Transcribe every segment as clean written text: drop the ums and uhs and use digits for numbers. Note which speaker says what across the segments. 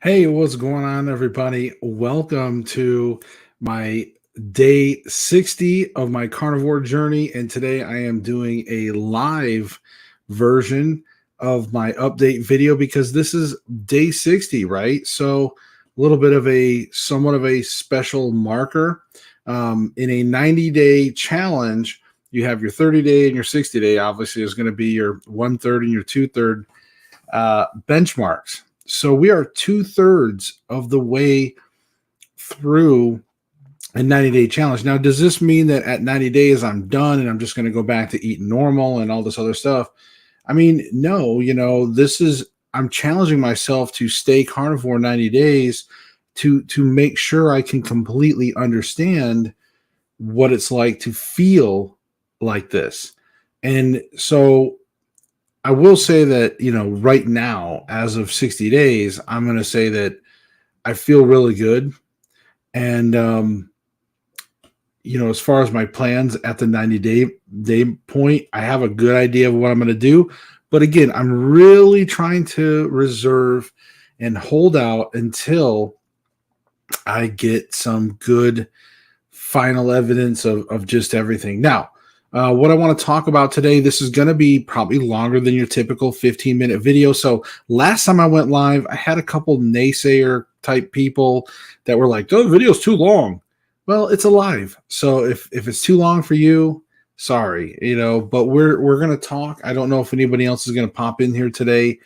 Speaker 1: Hey, what's going on, everybody? Welcome to my day 60 of my carnivore journey. And today I am doing a live version of my update video because this is day 60, right? So, a little bit of a somewhat of a special marker. In a 90-day challenge, you have your 30-day and your 60-day. Obviously, is going to be your 1/3 and your 2/3 benchmarks. So we are 2/3 of the way through a 90-day challenge. Now, does this mean that at 90 days I'm done and I'm just going to go back to eating normal and all this other stuff? I mean, no, I'm challenging myself to stay carnivore 90 days to make sure I can completely understand what it's like to feel like this. And so I will say that, right now, as of 60 days, I'm going to say that I feel really good. And, as far as my plans at the 90-day point, I have a good idea of what I'm going to do. But again, I'm really trying to reserve and hold out until I get some good final evidence of just everything. Now, what I want to talk about today, this is going to be probably longer than your typical 15-minute video. So last time I went live, I had a couple naysayer type people that were like, oh, the video's too long. Well, it's a live. So if it's too long for you, sorry, but we're going to talk. I don't know if anybody else is going to pop in here today.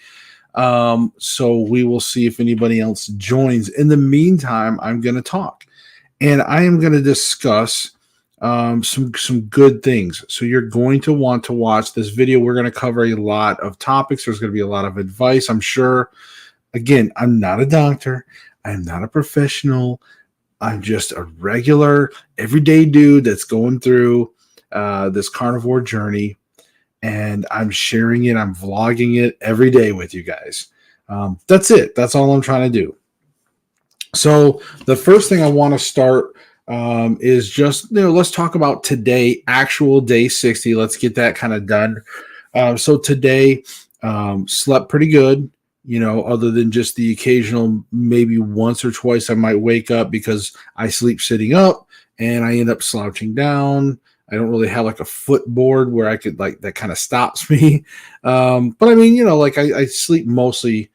Speaker 1: So we will see if anybody else joins. In the meantime, I'm going to talk. And I am going to discuss some good things. So you're going to want to watch this video. We're going to cover a lot of topics. There's going to be a lot of advice, I'm sure. Again, I'm not a doctor. I'm not a professional. I'm just a regular, everyday dude that's going through this carnivore journey. And I'm sharing it. I'm vlogging it every day with you guys. That's it. That's all I'm trying to do. So the first thing I want to start is just, let's talk about today, actual day 60. Let's get that kind of done. So today, slept pretty good, other than just the occasional, maybe once or twice I might wake up because I sleep sitting up and I end up slouching down. I don't really have like a footboard where I could that kind of stops me. But I mean, I sleep mostly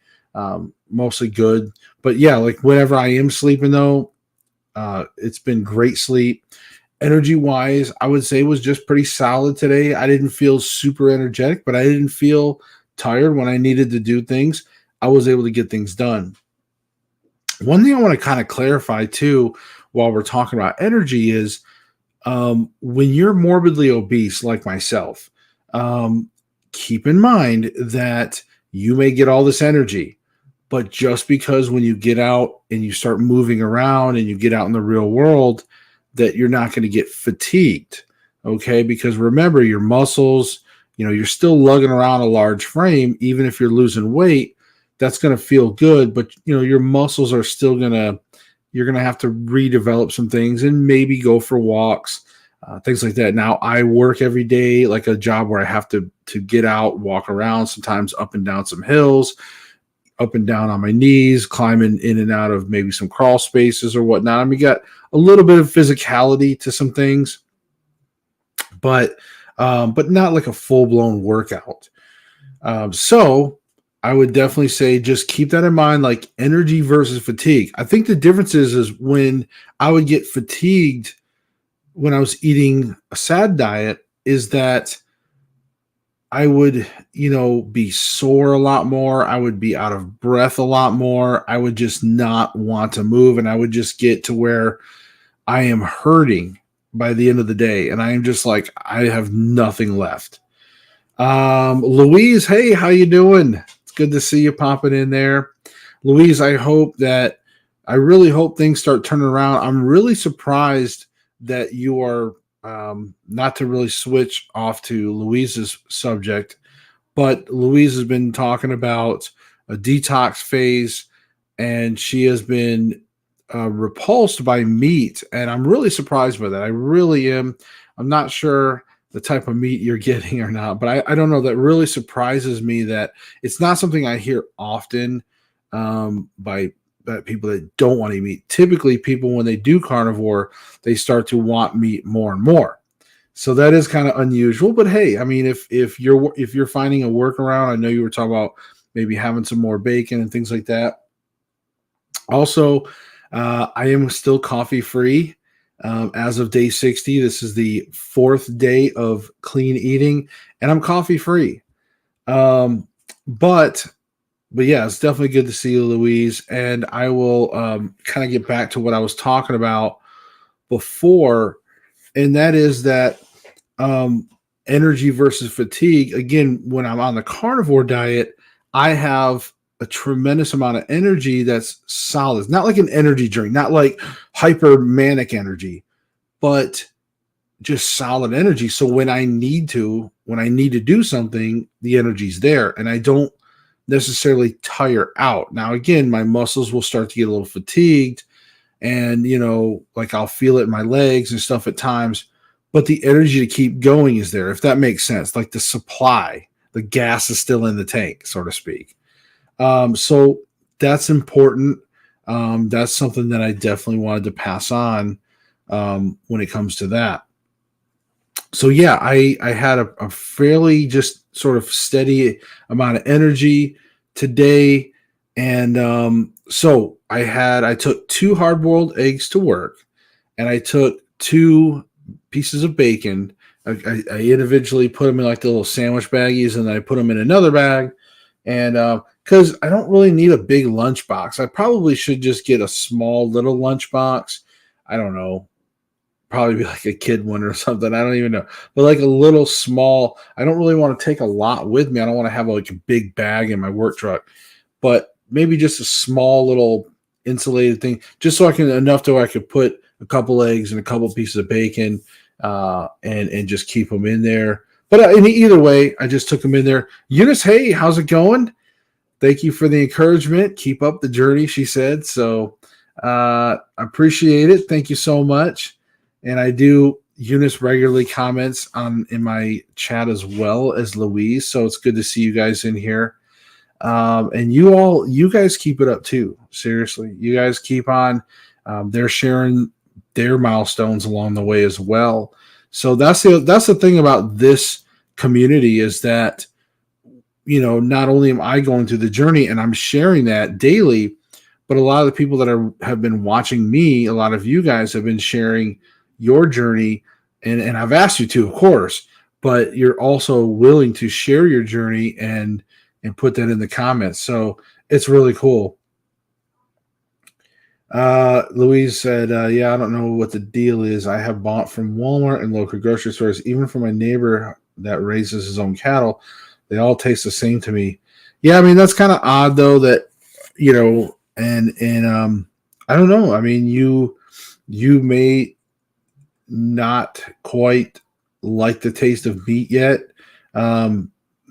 Speaker 1: good. But yeah, whenever I am sleeping though, it's been great sleep. Energy wise, I would say was just pretty solid today. I didn't feel super energetic, but I didn't feel tired when I needed to do things. I was able to get things done. One thing I want to kind of clarify too, while we're talking about energy is, when you're morbidly obese like myself, keep in mind that you may get all this energy. But just because when you get out and you start moving around and you get out in the real world, that you're not going to get fatigued, okay? Because remember, your muscles, you're still lugging around a large frame. Even if you're losing weight, that's going to feel good. But, your muscles are still you're going to have to redevelop some things and maybe go for walks, things like that. Now, I work every day, like a job where I have to get out, walk around, sometimes up and down some hills, up and down on my knees, climbing in and out of maybe some crawl spaces or whatnot. I mean, got a little bit of physicality to some things, but not like a full-blown workout. So I would definitely say just keep that in mind, like energy versus fatigue. I think the difference is when I would get fatigued when I was eating a SAD diet is that I would, be sore a lot more. I would be out of breath a lot more. I would just not want to move. And I would just get to where I am hurting by the end of the day. And I am just like, I have nothing left. Louise, hey, how you doing? It's good to see you popping in there. Louise, I really hope things start turning around. I'm really surprised that you are, not to really switch off to Louise's subject, but Louise has been talking about a detox phase, and she has been repulsed by meat, and I'm really surprised by that. I really am. I'm not sure the type of meat you're getting or not, but I don't know. That really surprises me that it's not something I hear often by people that don't want to eat meat. Typically, people when they do carnivore, they start to want meat more and more. So that is kind of unusual. But hey, I mean, if you're finding a workaround, I know you were talking about maybe having some more bacon and things like that. Also, I am still coffee free as of day 60. This is the 4th day of clean eating, and I'm coffee free. Um, but yeah, it's definitely good to see you, Louise. And I will kind of get back to what I was talking about before, and that is that energy versus fatigue. Again, when I'm on the carnivore diet, I have a tremendous amount of energy that's solid. It's not like an energy drink, not like hyper manic energy, but just solid energy. So when I need to do something, the energy's there, and I don't necessarily tire out. Now, again, my muscles will start to get a little fatigued, and like I'll feel it in my legs and stuff at times, but the energy to keep going is there, if that makes sense. Like the supply, the gas is still in the tank, so to speak. So that's important. That's something that I definitely wanted to pass on when it comes to that. So yeah, I had a fairly just sort of steady amount of energy today. And so I took 2 hard-boiled eggs to work, and I took 2 pieces of bacon. I individually put them in like the little sandwich baggies, and then I put them in another bag. And because I don't really need a big lunch box, I probably should just get a small little lunch box. I don't know, probably be like a kid one or something. I don't even know, but like a little small. I don't really want to take a lot with me. I don't want to have like a big bag in my work truck, but maybe just a small little insulated thing, just so I can enough to where I could put a couple eggs and a couple pieces of bacon, and just keep them in there. But in either way, I just took them in there. Eunice, hey, how's it going? Thank you for the encouragement. Keep up the journey, she said. So I appreciate it. Thank you so much. And I do. Eunice regularly comments in my chat as well as Louise. So it's good to see you guys in here. And you guys keep it up too. Seriously, you guys keep on. They're sharing their milestones along the way as well. So that's the thing about this community, is that not only am I going through the journey and I'm sharing that daily, but a lot of the people that have been watching me, a lot of you guys have been sharing your journey, and I've asked you to, of course, but you're also willing to share your journey and put that in the comments. So it's really cool. Louise said, yeah, I don't know what the deal is. I have bought from Walmart and local grocery stores, even from my neighbor that raises his own cattle. They all taste the same to me. Yeah, I mean, that's kind of odd though, that, and I don't know. I mean, you may not quite like the taste of meat yet.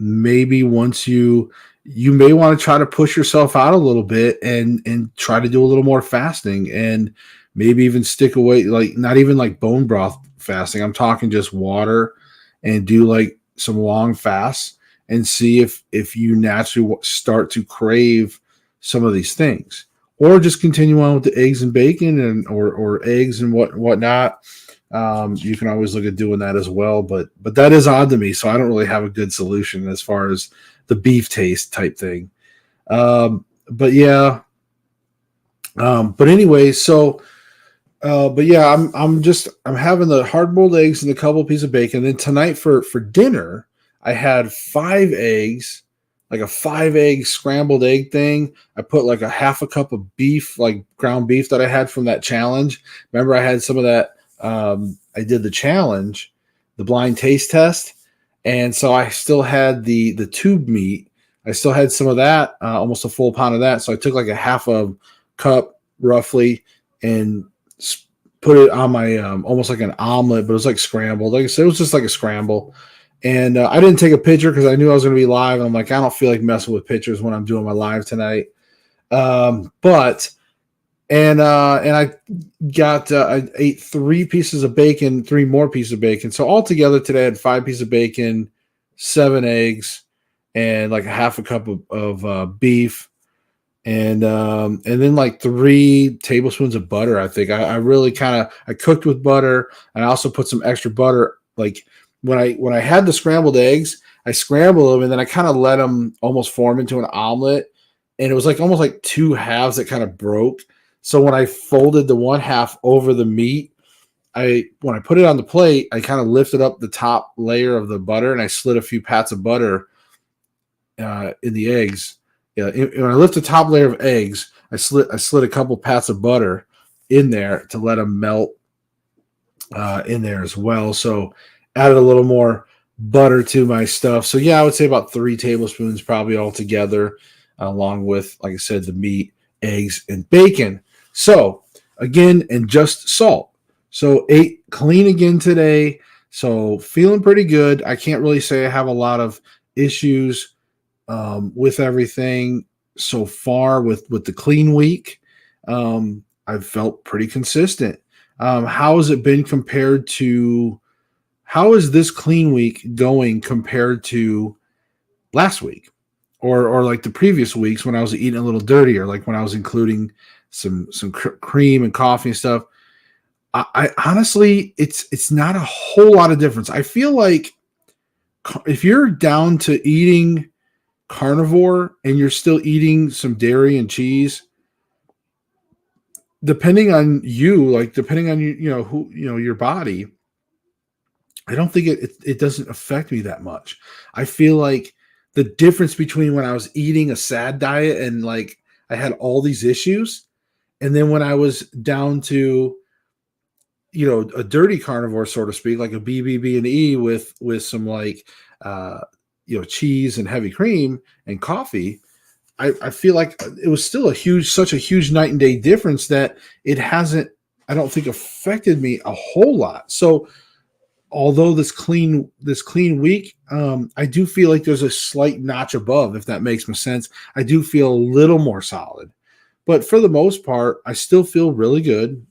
Speaker 1: Maybe once you may want to try to push yourself out a little bit and try to do a little more fasting, and maybe even stick away, like not even like bone broth fasting. I'm talking just water, and do like some long fasts and see if you naturally start to crave some of these things, or just continue on with the eggs and bacon or eggs and whatnot. You can always look at doing that as well, but that is odd to me. So I don't really have a good solution as far as the beef taste type thing. But yeah. But anyway, so, but yeah, I'm having the hard boiled eggs and a couple pieces of bacon. Then tonight for dinner, I had 5 eggs, like a 5-egg scrambled egg thing. I put like a half a cup of beef, like ground beef that I had from that challenge. Remember, I had some of that. I did the challenge, the blind taste test. And so I still had the tube meat. I still had some of that, almost a full pound of that. So I took like a half a cup roughly and put it on my, almost like an omelet, but it was like scrambled. Like I said, it was just like a scramble. And I didn't take a picture because I knew I was going to be live. And I'm like, I don't feel like messing with pictures when I'm doing my live tonight. But I got, I ate 3 pieces of bacon, 3 more pieces of bacon. So altogether today I had 5 pieces of bacon, 7 eggs, and like a half a cup of beef. and then like 3 tablespoons of butter. I think I really I cooked with butter, and I also put some extra butter. Like when I had the scrambled eggs, I scrambled them and then I kind of let them almost form into an omelet, and it was like almost like two halves that kind of broke. So when I folded the one half over the meat, when I put it on the plate, I kind of lifted up the top layer of the butter and I slid a few pats of butter in the eggs. Yeah, when I lift the top layer of eggs, I slid a couple pats of butter in there to let them melt in there as well. So added a little more butter to my stuff. So yeah, I would say about 3 tablespoons probably all together, along with, like I said, the meat, eggs, and bacon. So again, and just salt. So ate clean again today. So feeling pretty good. I can't really say I have a lot of issues with everything so far with the clean week. I've felt pretty consistent. How has it been compared to? How is this clean week going compared to last week, or like the previous weeks when I was eating a little dirtier, like when I was including some cream and coffee and stuff? I honestly, it's not a whole lot of difference. I feel like if you're down to eating carnivore and you're still eating some dairy and cheese, depending on you, like depending on your body, I don't think it doesn't affect me that much. I feel like the difference between when I was eating a sad diet and like I had all these issues, and then when I was down to a dirty carnivore, so to speak, like a BBB&E with some like cheese and heavy cream and coffee, I feel like it was still such a huge night and day difference that it hasn't, I don't think, affected me a whole lot. So although this clean week, I do feel like there's a slight notch above, if that makes sense. I do feel a little more solid, but for the most part, I still feel really good.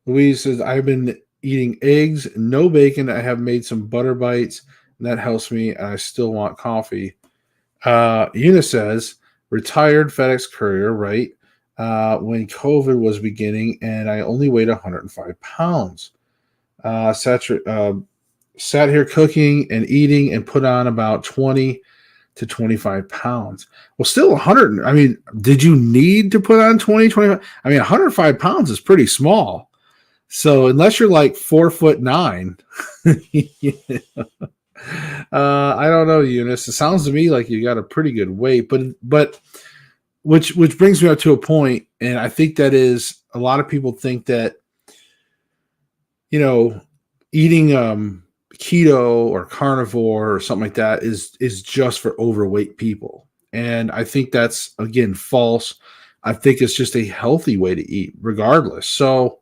Speaker 1: Louise says, I've been eating eggs, no bacon. I have made some butter bites, and that helps me. I still want coffee. Una says, retired FedEx courier, right? When COVID was beginning, and I only weighed 105 pounds. Sat here cooking and eating and put on about 20 to 25 pounds. Well, still 100. I mean, did you need to put on 20, 25? I mean, 105 pounds is pretty small. So unless you're like 4'9", I don't know, Eunice. It sounds to me like you got a pretty good weight, but which brings me up to a point, and I think that is a lot of people think that eating keto or carnivore or something like that is just for overweight people, and I think that's again false. I think it's just a healthy way to eat, regardless. So,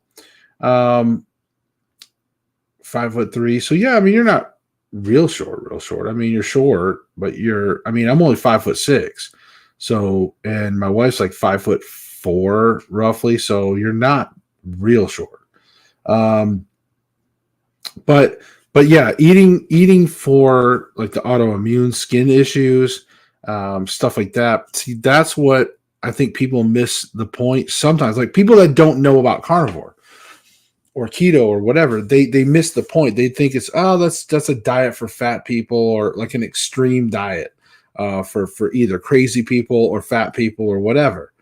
Speaker 1: 5'3". So yeah, I mean, you're not real short. I mean, you're short, but I'm only 5'6". So, and my wife's like 5'4" roughly. So you're not real short. But yeah, eating for like the autoimmune skin issues, stuff like that. See, that's what I think people miss the point sometimes. Like people that don't know about carnivore or keto or whatever, they miss the point. They think it's, that's a diet for fat people, or like an extreme diet for either crazy people or fat people or whatever.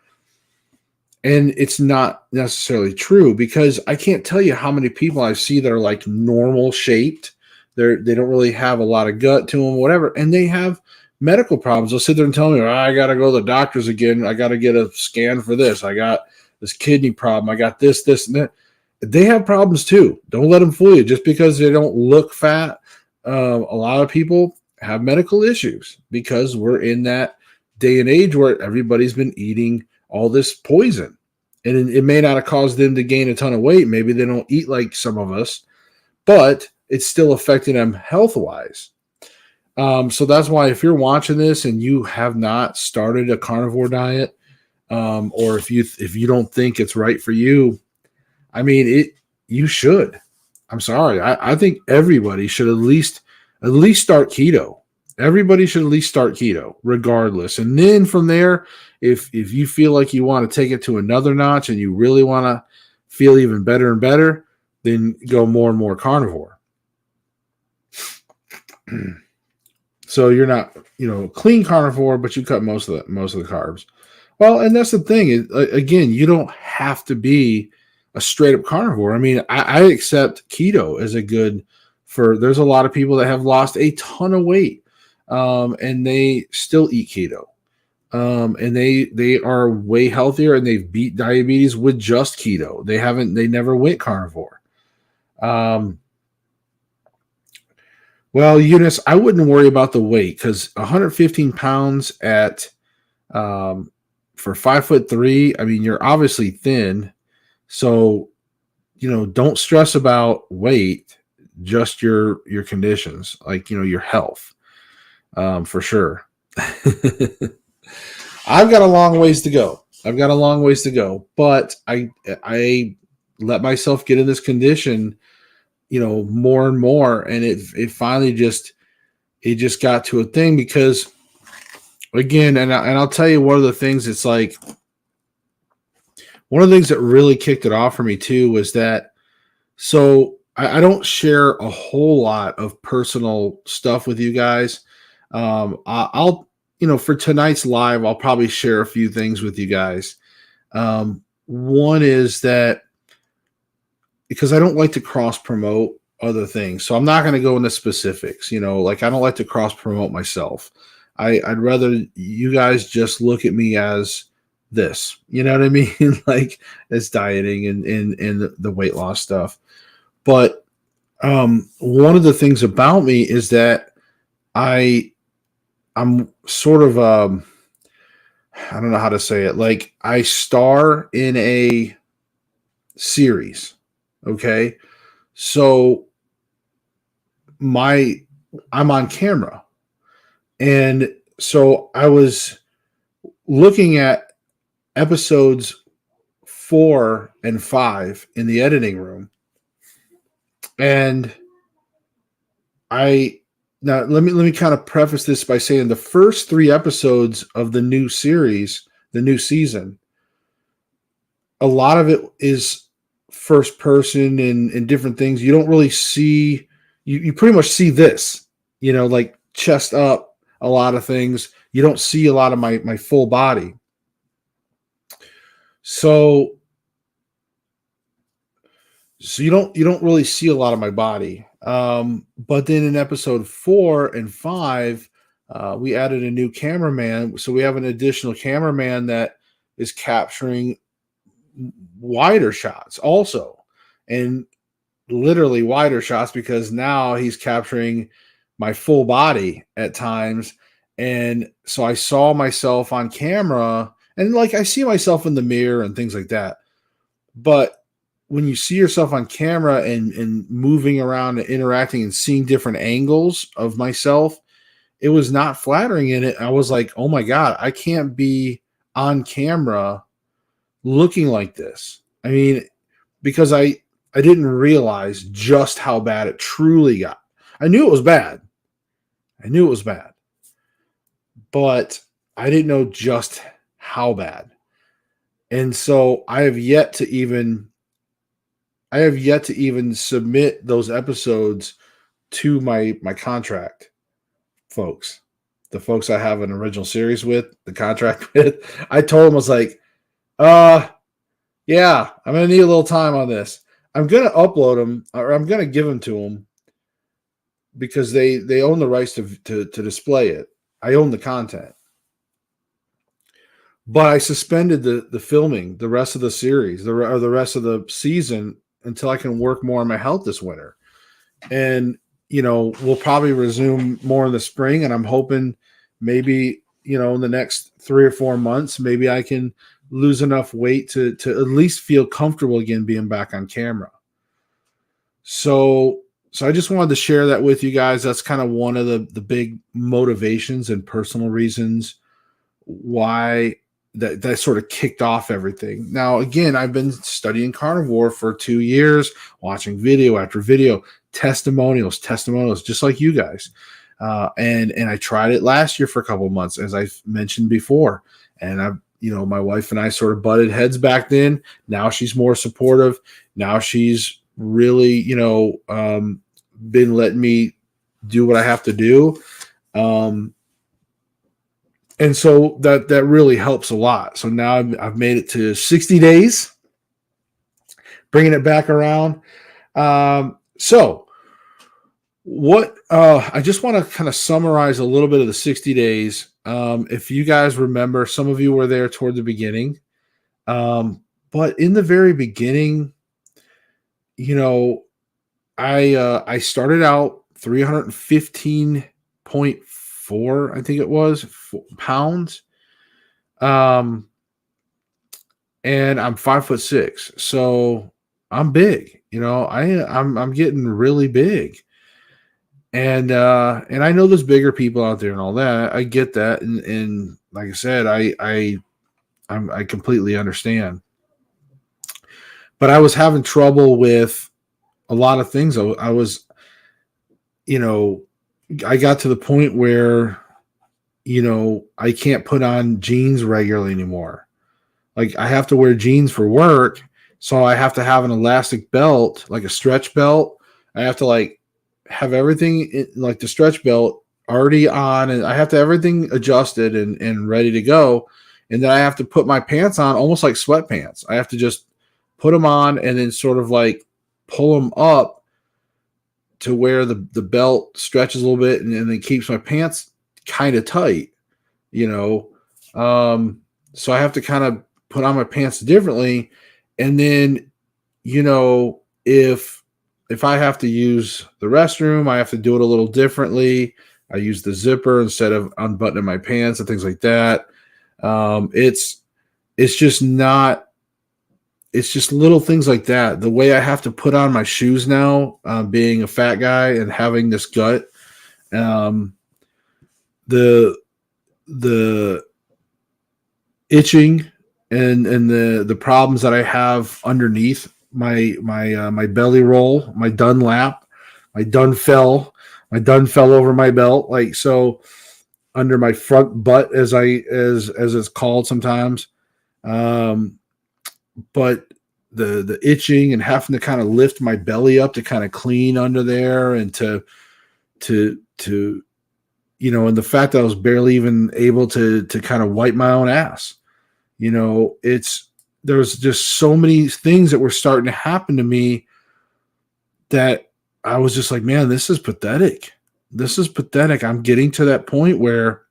Speaker 1: And it's not necessarily true, because I can't tell you how many people I see that are like normal shaped. They don't really have a lot of gut to them, whatever, and they have medical problems. They'll sit there and tell me, I got to go to the doctors again. I got to get a scan for this. I got this kidney problem. I got this, and that. They have problems too. Don't let them fool you. Just because they don't look fat, a lot of people have medical issues, because we're in that day and age where everybody's been eating all this poison, and it may not have caused them to gain a ton of weight. Maybe they don't eat like some of us, but it's still affecting them health-wise. So that's why, if you're watching this and you have not started a carnivore diet, or if you don't think it's right for you, I mean, you should. I'm sorry. I think everybody should at least start keto. Everybody should at least start keto, regardless. And then from there, if you feel like you want to take it to another notch and you really want to feel even better and better, then go more and more carnivore. So you're not, clean carnivore, but you cut most of the carbs. Well, and that's the thing. Again, you don't have to be a straight up carnivore. I mean, I accept keto as a good there's a lot of people that have lost a ton of weight, and they still eat keto. And they are way healthier, and they've beat diabetes with just keto. They never went carnivore. Well, Eunice, I wouldn't worry about the weight, because 115 pounds at for 5'3", I mean, you're obviously thin. So, don't stress about weight, just your conditions, like, your health, for sure. I've got a long ways to go. But I let myself get in this condition, more and more. And it finally just got to a thing, because again, and I'll tell you one of the things, it's like, one of the things that really kicked it off for me too was that, so I don't share a whole lot of personal stuff with you guys. I'll for tonight's live, I'll probably share a few things with you guys. One is that, because I don't like to cross promote other things, so I'm not going to go into specifics. Like, I don't like to cross promote myself. I'd rather you guys just look at me as this, you know what I mean? Like, as dieting and the weight loss stuff. But one of the things about me is that I'm sort of I don't know how to say it. Like, I star in a series. Okay. So I'm on camera. And so I was looking at episodes 4 and 5 in the editing room. And now let me kind of preface this by saying the first 3 episodes of the new series, the new season, a lot of it is first person and different things. You don't really see, you pretty much see this, like chest up, a lot of things. You don't see a lot of my full body. So you don't really see a lot of my body. But then in episode 4 and 5, we added a new cameraman. So we have an additional cameraman that is capturing wider shots also, and literally wider shots, because now he's capturing my full body at times. And so I saw myself on camera, and like, I see myself in the mirror and things like that. But when you see yourself on camera and moving around and interacting and seeing different angles of myself, it was not flattering in it. I was like, oh my God, I can't be on camera looking like this. I mean, because I didn't realize just how bad it truly got. I knew it was bad. But I didn't know just how bad. And so I have yet to even submit those episodes to my contract folks. The folks I have an original series with, the contract with. I told them, I was like, yeah, I'm going to need a little time on this. I'm going to upload them, or I'm going to give them to them, because they own the rights to display it. I own the content. But I suspended the filming, the rest of the series, the rest of the season, until I can work more on my health this winter. And, we'll probably resume more in the spring. And I'm hoping maybe, in the next 3 or 4 months, maybe I can lose enough weight to at least feel comfortable again being back on camera. So I just wanted to share that with you guys. That's kind of one of the big motivations and personal reasons why that sort of kicked off everything. Now, again, I've been studying carnivore for 2 years, watching video after video, testimonials, just like you guys. And I tried it last year for a couple of months, as I mentioned before. And my wife and I sort of butted heads back then. Now she's more supportive. Now she's really, been letting me do what I have to do. And so that really helps a lot. So now I've made it to 60 days, bringing it back around. So what I just want to kind of summarize a little bit of the 60 days. If you guys remember, some of you were there toward the beginning. But in the very beginning, I started out 315.4, I think it was, pounds. And I'm 5'6", so I'm big. I'm getting really big. And I know there's bigger people out there and all that. I get that, and like I said, I completely understand. But I was having trouble with a lot of things. I was, I got to the point where, I can't put on jeans regularly anymore. Like, I have to wear jeans for work, so I have to have an elastic belt, like a stretch belt. I have to have everything like the stretch belt already on, and I have to have everything adjusted and ready to go. And then I have to put my pants on almost like sweatpants. I have to just put them on and then sort of pull them up to where the belt stretches a little bit and then keeps my pants kind of tight, so I have to kind of put on my pants differently. And then, if I have to use the restroom, I have to do it a little differently. I use the zipper instead of unbuttoning my pants and things like that. It's just little things like that. The way I have to put on my shoes now, being a fat guy and having this gut, the itching and the problems that I have underneath my belly roll, my dun lap, my dun fell over my belt, so under my front butt, as it's called sometimes. But the itching and having to kind of lift my belly up to kind of clean under there, and to and the fact that I was barely even able to kind of wipe my own ass. There's just so many things that were starting to happen to me that I was just like, man, this is pathetic. I'm getting to that point where,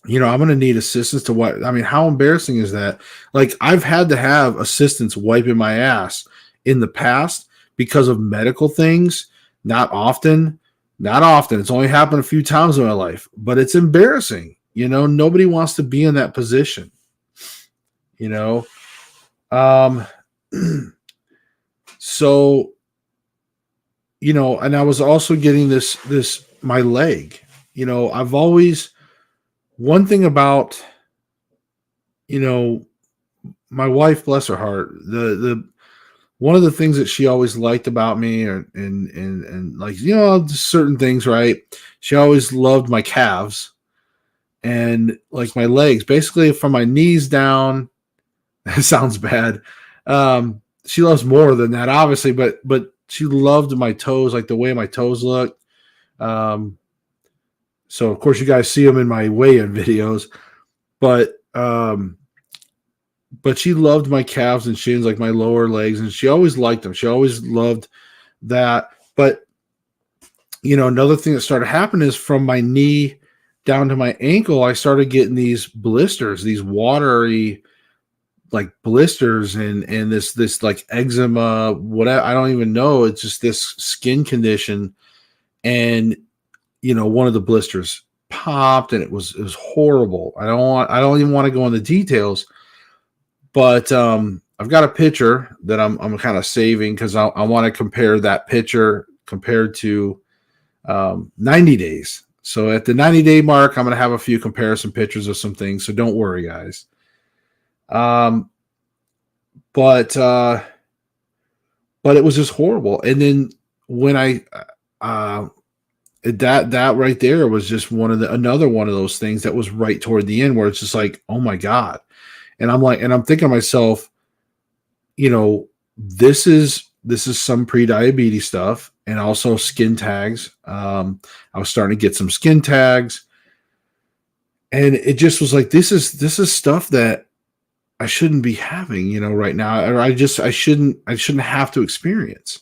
Speaker 1: I'm going to need assistance to wipe. I mean, how embarrassing is that? I've had to have assistance wiping my ass in the past because of medical things. Not often. It's only happened a few times in my life, but it's embarrassing. Nobody wants to be in that position. So, and I was also getting this, my leg, I've always, one thing about, my wife, bless her heart, one of the things that she always liked about me, and certain things, right? She always loved my calves and my legs, basically from my knees down. That sounds bad. She loves more than that, obviously, but she loved my toes, the way my toes look. So of course you guys see them in my weigh-in videos, but she loved my calves and shins, my lower legs, and she always liked them. She always loved that. But another thing that started happening is from my knee down to my ankle, I started getting these blisters, these watery blisters, and this eczema, whatever, I don't even know. It's just this skin condition. And one of the blisters popped, and it was horrible. I don't even want to go into details, but I've got a picture that I'm kind of saving because I want to compare that picture compared to 90 days. So at the 90-day mark, I'm going to have a few comparison pictures of some things. So don't worry, guys. But it was just horrible. And then when that right there was just another one of those things that was right toward the end where it's just like, oh my God. And I'm thinking to myself, this is some pre-diabetes stuff and also skin tags. I was starting to get some skin tags, and it just was like, this is stuff that I shouldn't be having, right now, or I shouldn't have to experience.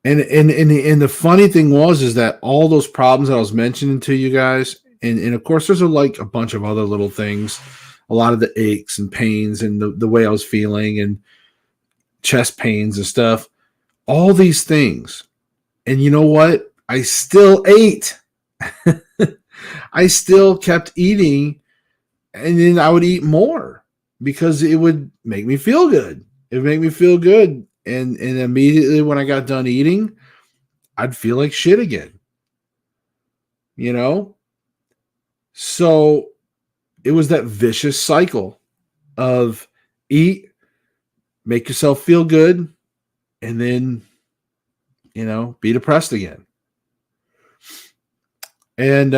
Speaker 1: And the funny thing is that all those problems that I was mentioning to you guys, and of course there's a bunch of other little things, a lot of the aches and pains and the way I was feeling and chest pains and stuff, all these things. And you know what? I still ate. I still kept eating, and then I would eat more because it would make me feel good. It would make me feel good. And immediately when I got done eating, I'd feel like shit again. So it was that vicious cycle of eat, make yourself feel good, and then, be depressed again. And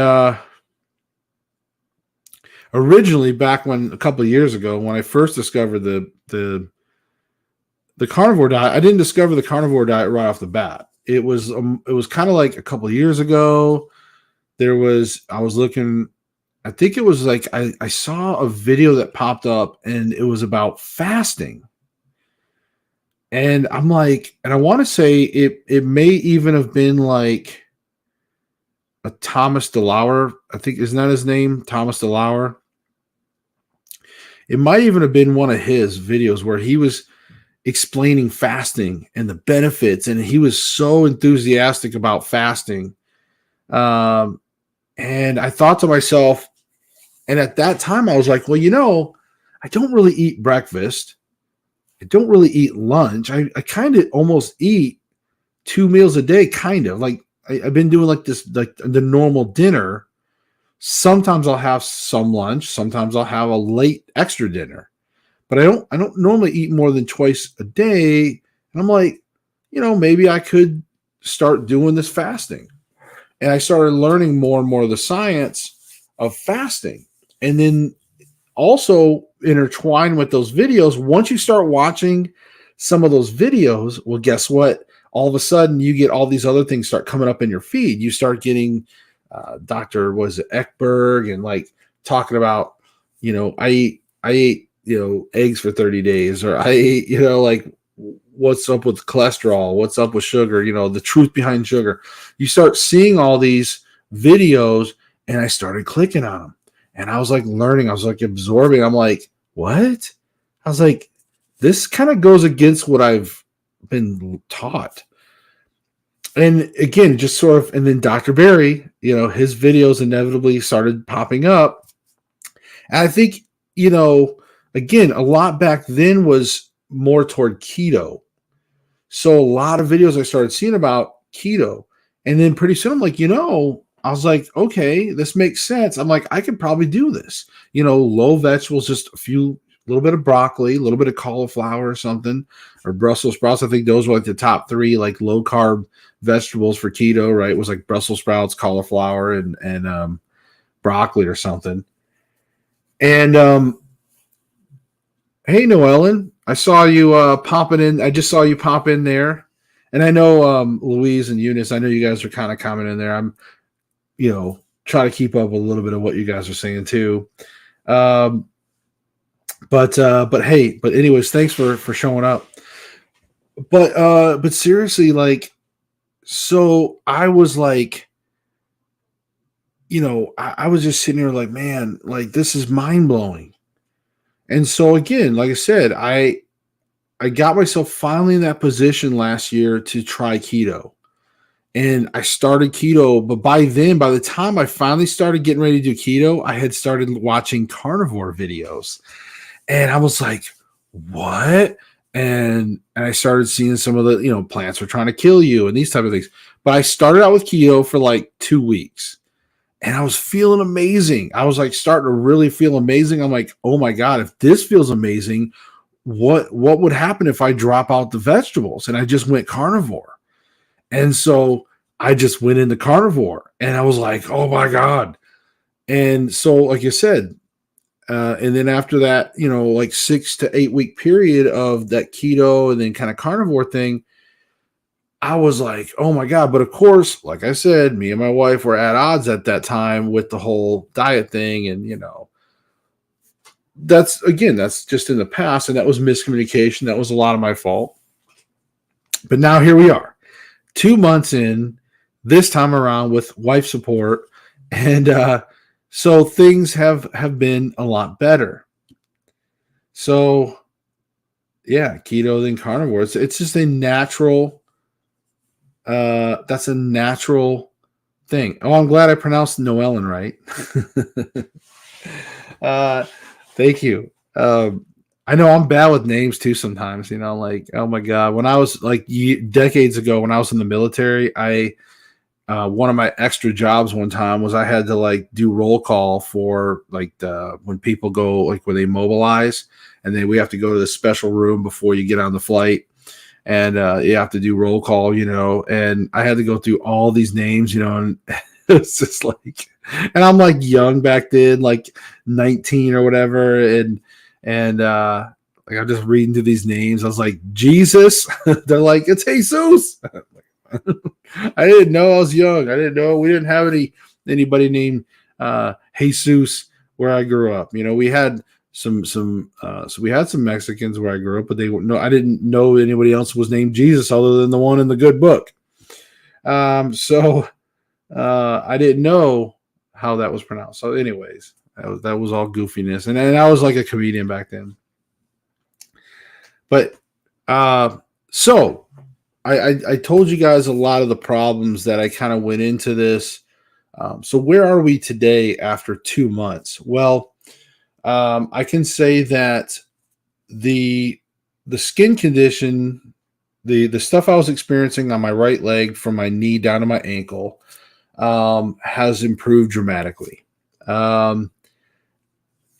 Speaker 1: originally, back a couple of years ago, when I first discovered the carnivore diet, I didn't discover the carnivore diet right off the bat. It was kind of like a couple of years ago. I was looking, I think it was like I saw a video that popped up, and it was about fasting. And I'm like, and I want to say it may even have been like a Thomas DeLauer. I think, isn't that his name? Thomas DeLauer. It might even have been one of his videos where he was explaining fasting and the benefits, and he was so enthusiastic about fasting. And I thought to myself, and at that time I was like, well, I don't really eat breakfast. I don't really eat lunch. I kind of almost eat 2 meals a day, kind of. Like I've been doing like this, like the normal dinner. Sometimes I'll have some lunch. Sometimes I'll have a late extra dinner. But I don't normally eat more than twice a day. And I'm like, maybe I could start doing this fasting. And I started learning more and more of the science of fasting. And then also intertwined with those videos, once you start watching some of those videos, well, guess what? All of a sudden you get all these other things start coming up in your feed. You start getting Dr. Ekberg and like talking about, I ate, eggs for 30 days, or I ate, like what's up with cholesterol, what's up with sugar, the truth behind sugar. You start seeing all these videos, and I started clicking on them. And I was like learning, I was like absorbing. I'm like, what? I was like, this kind of goes against what I've been taught. And again, just sort of, and then Dr. Barry, his videos inevitably started popping up. And I think, again, a lot back then was more toward keto. So a lot of videos I started seeing about keto. And then pretty soon I'm like, I was like, okay, this makes sense. I'm like, I could probably do this. Low vegetables, just a little bit of broccoli, a little bit of cauliflower or something, or Brussels sprouts. I think those were like the top 3 like low carb vegetables for keto, right? It was like Brussels sprouts, cauliflower, and broccoli or something. And hey, Noellen, I saw you popping in. I just saw you pop in there. And I know Louise and Eunice, I know you guys are kind of commenting there. I'm try to keep up a little bit of what you guys are saying too. But anyways, thanks for showing up. But seriously, like, so I was like, I was just sitting here like, man, like this is mind blowing. And so again, like I said, I got myself finally in that position last year to try keto. And I started keto, but by the time I finally started getting ready to do keto, I had started watching carnivore videos. And I was like, what? And I started seeing some of the, plants are trying to kill you and these type of things. But I started out with keto for like 2 weeks. And I was feeling amazing. I was like starting to really feel amazing. I'm like, oh my God, if this feels amazing, what would happen if I drop out the vegetables and I just went carnivore? And so I just went into carnivore and I was like, oh my God. And so, like you said, and then after that, like 6 to 8 week period of that keto and then kind of carnivore thing, I was like, oh my God. But of course, like I said, me and my wife were at odds at that time with the whole diet thing. And, that's just in the past. And that was miscommunication. That was a lot of my fault. But now here we are, 2 months in, this time around with wife support. And so things have been a lot better. So, yeah, keto then carnivore. It's just a natural. That's a natural thing. Oh, I'm glad I pronounced Noellen right. Thank you. I know I'm bad with names too sometimes. Like, oh my God, when I was like decades ago when I was in the military, one of my extra jobs one time was I had to like do roll call for like when people go like when they mobilize, and then we have to go to the special room before you get on the flight, and you have to do roll call, and I had to go through all these names, and it's just like, and I'm like young back then, like 19 or whatever, and like I'm just reading through these names. I was like, Jesus. They're like, it's Jesus. I didn't know. I was young. I didn't know. We didn't have anybody named Jesus where I grew up. We had so we had some Mexicans where I grew up, but I didn't know anybody else was named Jesus other than the one in the good book. So I didn't know how that was pronounced. So anyways, that was all goofiness. And I was like a comedian back then. But so I told you guys a lot of the problems that I kind of went into this. So where are we today after 2 months? Well, I can say that the skin condition, the stuff I was experiencing on my right leg from my knee down to my ankle, has improved dramatically.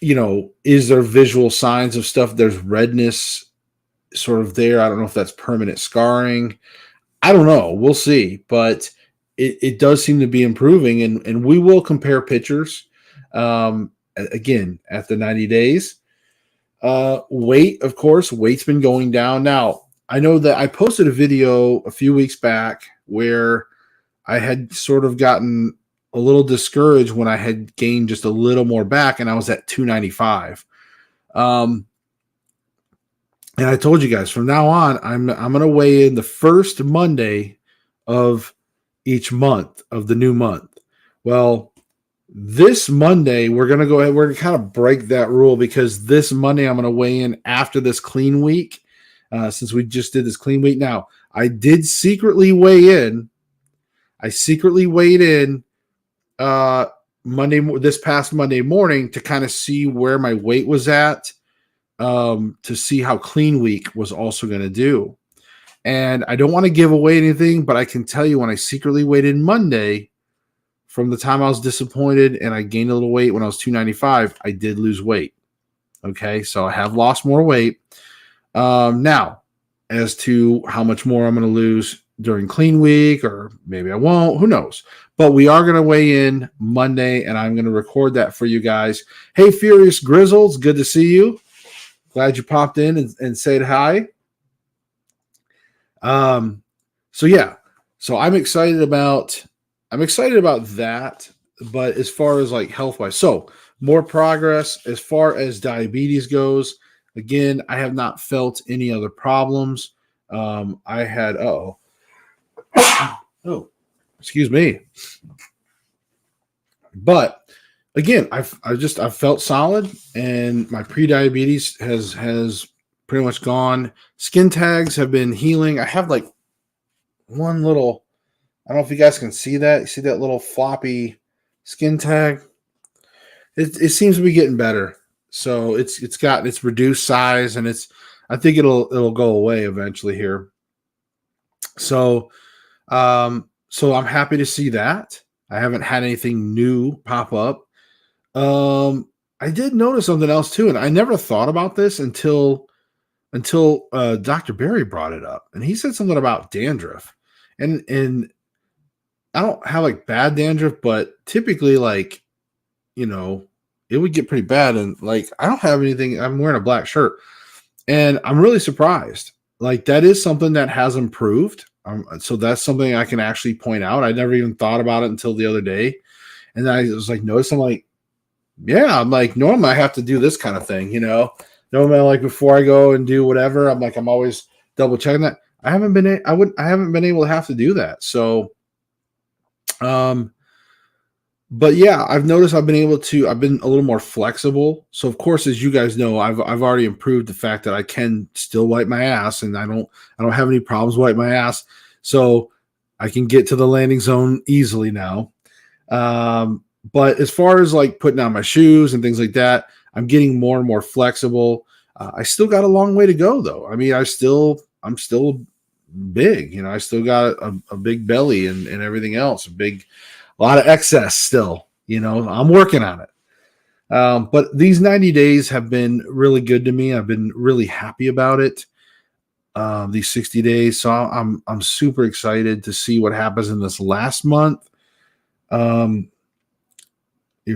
Speaker 1: Is there visual signs of stuff? There's redness sort of there. I don't know if that's permanent scarring. I don't know. We'll see. But it does seem to be improving, and we will compare pictures again at the 90 days. Weight, of course, weight's been going down. Now, I know that I posted a video a few weeks back where I had sort of gotten a little discouraged when I had gained just a little more back, and I was at 295. And I told you guys from now on, I'm going to weigh in the first Monday of each month of the new month. Well, this Monday, we're going to go ahead. We're going to kind of break that rule because this Monday, I'm going to weigh in after this clean week, since we just did this clean week. Now, I did secretly weigh in. I secretly weighed in this past Monday morning to kind of see where my weight was at, to see how clean week was also going to do. And I don't want to give away anything, but I can tell you when I secretly weighed in Monday, from the time I was disappointed and I gained a little weight when I was 295, I did lose weight. Okay, so I have lost more weight. Now, as to how much more I'm going to lose during clean week, or maybe I won't, who knows? But we are going to weigh in Monday, and I'm going to record that for you guys. Hey, Furious Grizzles, good to see you. Glad you popped in and said hi. So yeah, so I'm excited about that. But as far as like health-wise, so more progress as far as diabetes goes. Again, I have not felt any other problems. I had oh, excuse me. But again, I've felt solid, and my pre-diabetes has pretty much gone. Skin tags have been healing. I have like one little, I don't know if you guys can see that. You see that little floppy skin tag? It seems to be getting better. So it's reduced size, and I think it'll go away eventually here. So so I'm happy to see that. I haven't had anything new pop up. I did notice something else too, and I never thought about this until Dr. Barry brought it up, and he said something about dandruff, and I don't have like bad dandruff, but typically like, it would get pretty bad. And like, I don't have anything. I'm wearing a black shirt and I'm really surprised. Like, that is something that has improved. So that's something I can actually point out. I never even thought about it until the other day. And then I was like, notice, I'm like, yeah, I'm like, normally I have to do this kind of thing, Normally, like before I go and do whatever, I'm always double checking that. I haven't been, I haven't been able to have to do that. So, um, but yeah, I've noticed I've been a little more flexible. So of course, as you guys know, I've already improved the fact that I can still wipe my ass, and I don't have any problems wiping my ass. So I can get to the landing zone easily now. But as far as like putting on my shoes and things like that, I'm getting more and more flexible. I still got a long way to go though. I mean, I'm still big, I still got a big belly and everything else, a lot of excess still, I'm working on it. But these 90 days have been really good to me. I've been really happy about it. These 60 days. So I'm super excited to see what happens in this last month. Your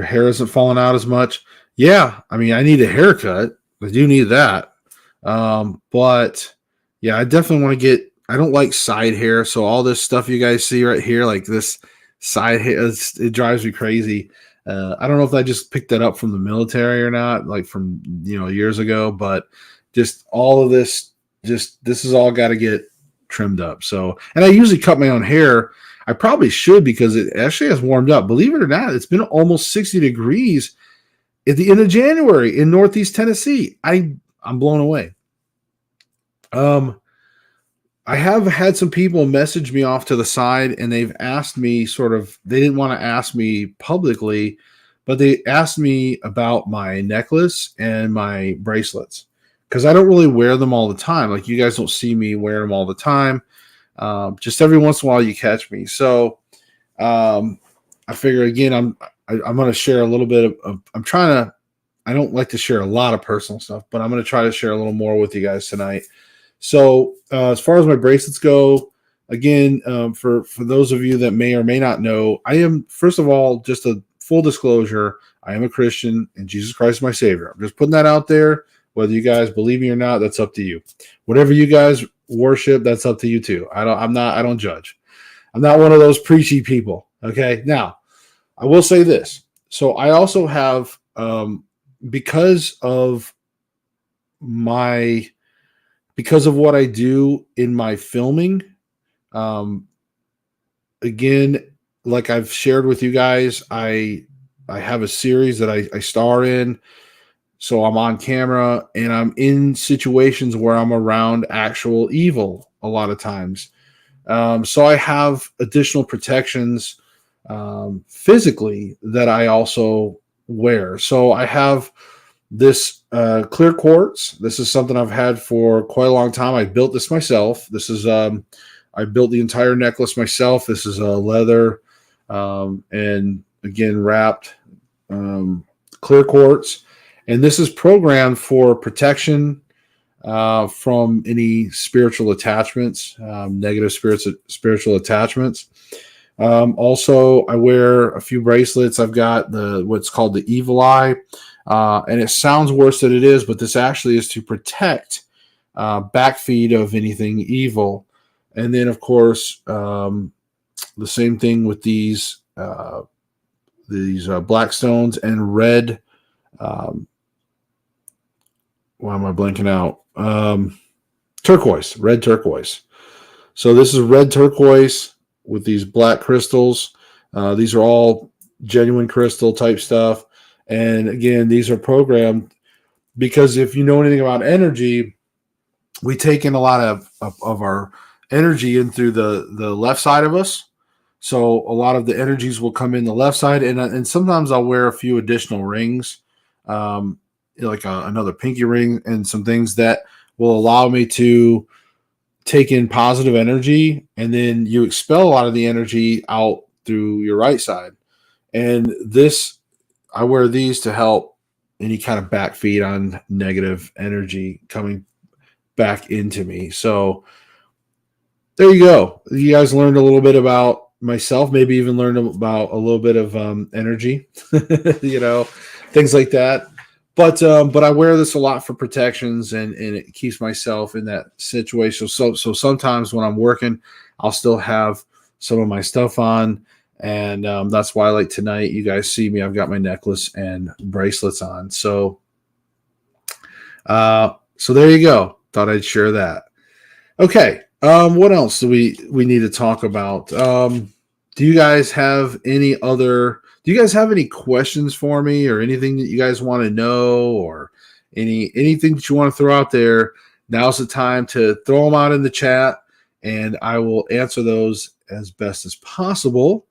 Speaker 1: hair isn't falling out as much. Yeah, I mean, I need a haircut. I do need that. But yeah, I definitely want to get. I don't like side hair, so all this stuff you guys see right here, like this side hair, it drives me crazy. I don't know if I just picked that up from the military or not, like from years ago, but just all of this, this is all got to get trimmed up. So, and I usually cut my own hair. I probably should because it actually has warmed up. Believe it or not, it's been almost 60 degrees at the end of January in Northeast Tennessee. I'm blown away. I have had some people message me off to the side, and they've asked me they didn't want to ask me publicly, but they asked me about my necklace and my bracelets because I don't really wear them all the time. Like, you guys don't see me wear them all the time. Just every once in a while you catch me. So I figure, again, I'm going to share a little bit of I don't like to share a lot of personal stuff, but I'm going to try to share a little more with you guys tonight. So as far as my bracelets go, again, for those of you that may or may not know, I am, first of all, just a full disclosure, I am a Christian and Jesus Christ is my Savior. I'm just putting that out there. Whether you guys believe me or not, that's up to you. Whatever you guys worship, that's up to you too. I don't judge. I'm not one of those preachy people. Okay. Now, I will say this. So I also have, because of what I do in my filming, again, like I've shared with you guys, I have a series that I star in. So I'm on camera and I'm in situations where I'm around actual evil a lot of times. So I have additional protections physically that I also wear. So I have this clear quartz. This is something I've had for quite a long time. I built this myself. This is I built the entire necklace myself. This is a leather and again wrapped clear quartz. And this is programmed for protection from any spiritual attachments, negative spiritual attachments. Also, I wear a few bracelets. I've got what's called the evil eye. And it sounds worse than it is, but this actually is to protect backfeed of anything evil. And then, of course, the same thing with these black stones and red. Why am I blanking out? Turquoise, red turquoise. So this is red turquoise with these black crystals. These are all genuine crystal type stuff. And again, these are programmed because if you know anything about energy, we take in a lot of our energy in through the left side of us. So a lot of the energies will come in the left side. And sometimes I'll wear a few additional rings, like another pinky ring and some things that will allow me to take in positive energy. And then you expel a lot of the energy out through your right side. And I wear these to help any kind of backfeed on negative energy coming back into me. So there you go. You guys learned a little bit about myself, maybe even learn about a little bit of energy, things like that. But I wear this a lot for protections, and it keeps myself in that situation. So sometimes when I'm working, I'll still have some of my stuff on, and that's why, like tonight, you guys see me. I've got my necklace and bracelets on. So there you go. Thought I'd share that. Okay. What else do we need to talk about? Do you guys have any questions for me, or anything that you guys want to know, or anything that you want to throw out there? Now's the time to throw them out in the chat, and I will answer those as best as possible.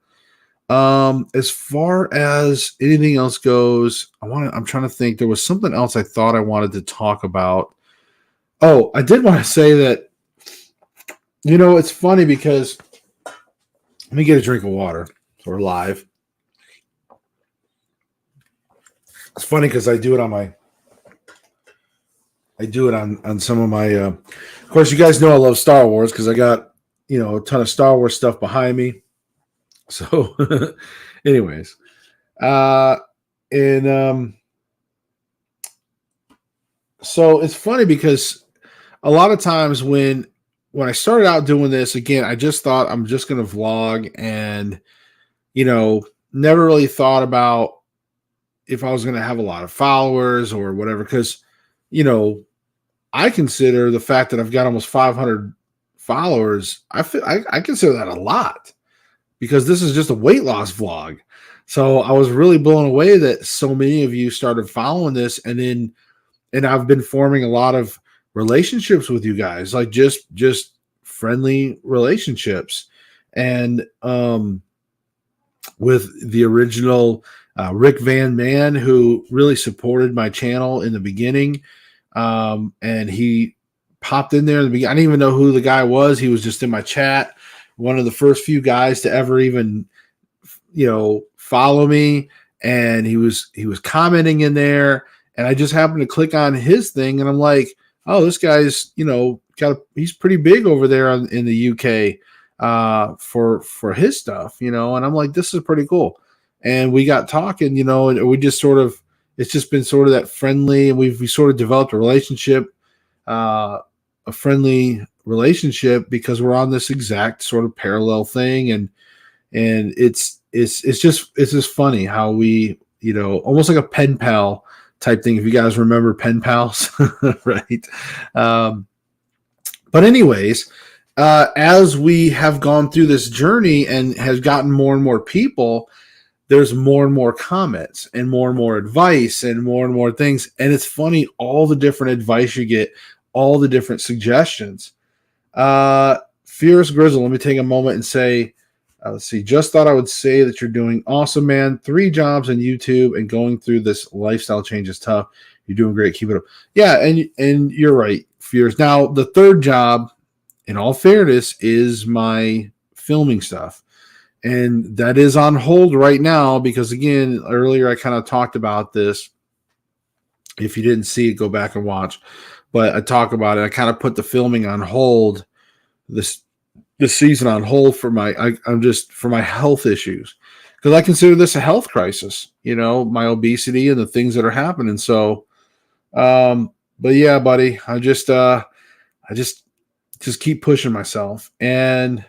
Speaker 1: As far as anything else goes, I'm trying to think. There was something else I thought I wanted to talk about. Oh, I did want to say that, it's funny because let me get a drink of water. So we're live. It's funny because I do it on some of my, of course, you guys know I love Star Wars because I got, a ton of Star Wars stuff behind me. So anyways, so it's funny because a lot of times when I started out doing this, again, I just thought I'm just going to vlog, and, never really thought about if I was going to have a lot of followers or whatever. Cause, I consider the fact that I've got almost 500 followers. I consider that a lot, because this is just a weight loss vlog. So I was really blown away that so many of you started following this. And I've been forming a lot of relationships with you guys, like just friendly relationships. And with the original Rick Van Man, who really supported my channel in the beginning. And he popped in there in the beginning. I didn't even know who the guy was. He was just in my chat. One of the first few guys to ever even, follow me. And he was commenting in there, and I just happened to click on his thing, and I'm like, oh, this guy's, he's pretty big over there in the UK for his stuff, and I'm like, this is pretty cool. And we got talking, and we just it's just been sort of that friendly, and we sort of developed a relationship, a friendly relationship, because we're on this exact sort of parallel thing. And it's just funny how we, almost like a pen pal type thing. If you guys remember pen pals, right? But anyways, as we have gone through this journey and has gotten more and more people, there's more and more comments and more advice and more things. And it's funny, all the different advice you get, all the different suggestions. Fierce Grizzle, let me take a moment and say, let's see, just thought I would say that you're doing awesome, man. 3 jobs on YouTube and going through this lifestyle change is tough. You're doing great. Keep it up. Yeah, and you're right, Fierce. Now, the 3rd job, in all fairness, is my filming stuff. And that is on hold right now because, again, earlier I kind of talked about this. If you didn't see it, go back and watch. But I talk about it. I kind of put the filming on hold, this season on hold for for my health issues, because I consider this a health crisis, my obesity and the things that are happening. So, but yeah, buddy, I just keep pushing myself. And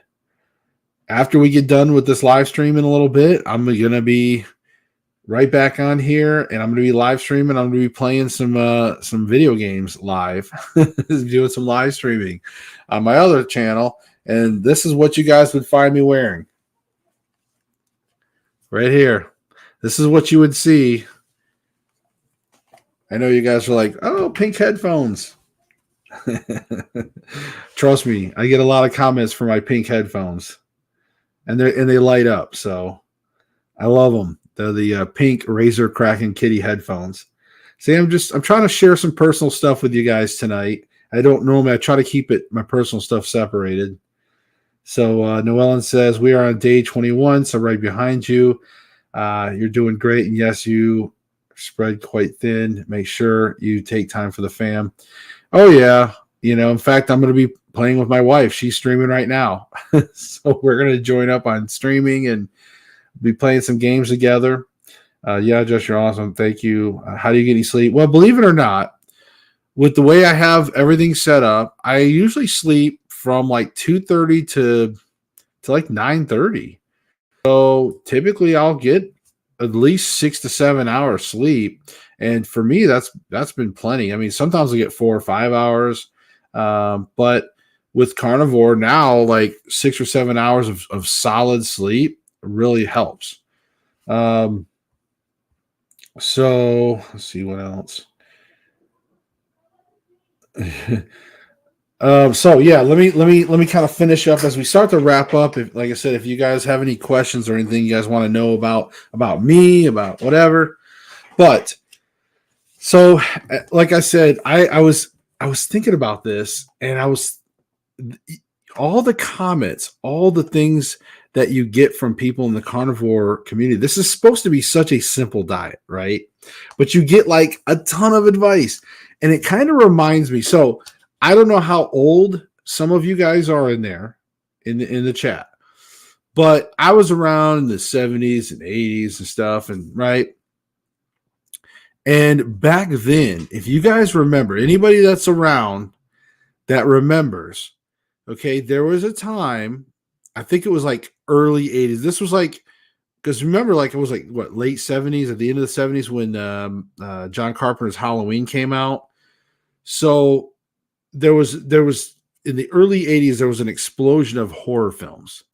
Speaker 1: after we get done with this live stream in a little bit, I'm going to be right back on here, and I'm going to be live streaming. I'm going to be playing some video games live, doing some live streaming on my other channel. And this is what you guys would find me wearing right here. This is what you would see. I know you guys are like, oh, pink headphones. Trust me, I get a lot of comments for my pink headphones, and they light up. So I love them. They're the pink Razor Kraken Kitty headphones. See, I'm trying to share some personal stuff with you guys tonight. I try to keep my personal stuff separated. So Noellen says, we are on day 21, so right behind you. You're doing great. And yes, you spread quite thin. Make sure you take time for the fam. Oh, yeah. In fact, I'm going to be playing with my wife. She's streaming right now. So we're going to join up on streaming and be playing some games together. Yeah, Josh, you're awesome. Thank you. How do you get any sleep? Well, believe it or not, with the way I have everything set up, I usually sleep from like 2:30 to like 9:30. So typically I'll get at least 6 to 7 hours sleep. And for me, that's been plenty. I mean, sometimes I get 4 or 5 hours. But with Carnivore now, like 6 or 7 hours of solid sleep really helps. So let's see what else. So yeah, let me kind of finish up as we start to wrap up. If, like I said, if you guys have any questions or anything you guys want to know about me, about whatever. But so, like I said, I was thinking about this, and I was all the comments, all the things that you get from people in the carnivore community. This is supposed to be such a simple diet, right? But you get like a ton of advice, and it kind of reminds me. So I don't know how old some of you guys are in there in the chat, but I was around in the 70s and 80s and stuff, and right. And back then, if you guys remember, anybody that's around that remembers, okay, there was a time, I think it was like early 80s. This was like, because remember, like it was like what, late 70s, at the end of the 70s when John Carpenter's Halloween came out. So there was in the early 80s, there was an explosion of horror films,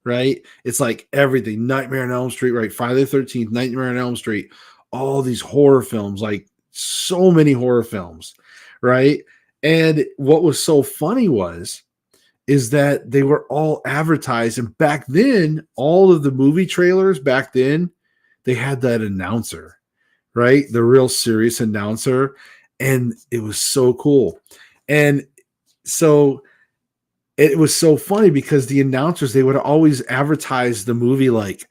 Speaker 1: right? It's like everything, Nightmare on Elm Street, right? Friday the 13th, Nightmare on Elm Street, all these horror films, like so many horror films, right? And what was so funny is that they were all advertised. And back then, all of the movie trailers back then, they had that announcer, right? The real serious announcer. And it was so cool. And so it was so funny because the announcers, they would always advertise the movie like,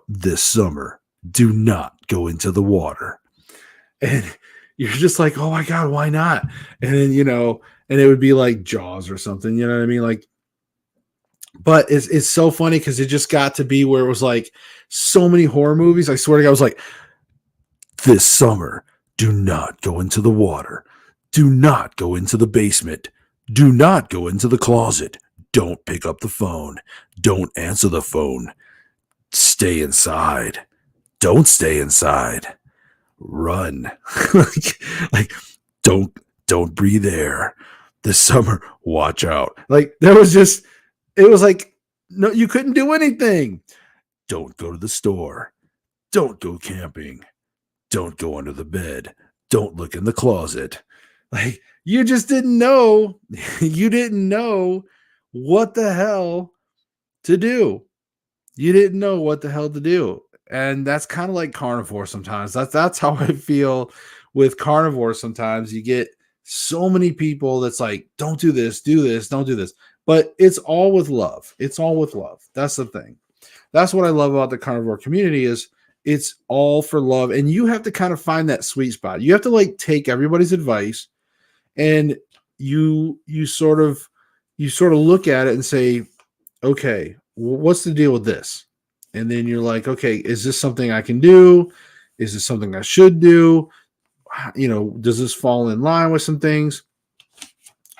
Speaker 1: this summer, do not go into the water. And you're just like, oh my God, why not? And then, and it would be like Jaws or something, you know what I mean? Like, but it's so funny because it just got to be where it was like so many horror movies. I swear to God, I was like, this summer, do not go into the water. Do not go into the basement. Do not go into the closet. Don't pick up the phone. Don't answer the phone. Stay inside. Don't stay inside. Run. like don't breathe air. This summer, watch out. Like it was like, no, you couldn't do anything. Don't go to the store. Don't go camping. Don't go under the bed. Don't look in the closet. Like you just didn't know. You didn't know what the hell to do. You didn't know what the hell to do. And that's kind of like Carnivore sometimes. That's how I feel with Carnivore sometimes. You get so many people that's like, don't do this, don't do this. But it's all with love. It's all with love. That's the thing. That's what I love about the Carnivore community is it's all for love. And you have to kind of find that sweet spot. You have to like take everybody's advice and you sort of look at it and say, okay, what's the deal with this? And then you're like, okay, is this something I can do? Is this something I should do? Does this fall in line with some things?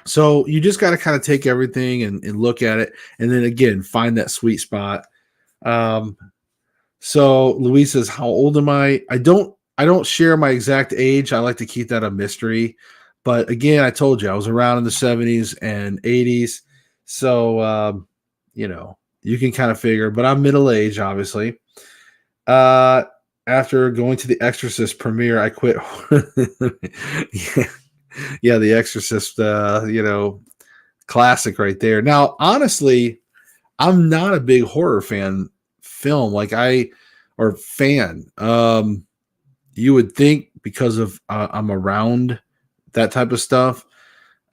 Speaker 1: So you just got to kind of take everything and look at it. And then again, find that sweet spot. So Louise says, how old am I? I don't share my exact age. I like to keep that a mystery. But again, I told you I was around in the 70s and 80s. So, you can kind of figure, but I'm middle-aged, obviously. After going to the Exorcist premiere, I quit. Yeah, the Exorcist, classic right there. Now, honestly, I'm not a big horror fan. You would think because of I'm around that type of stuff.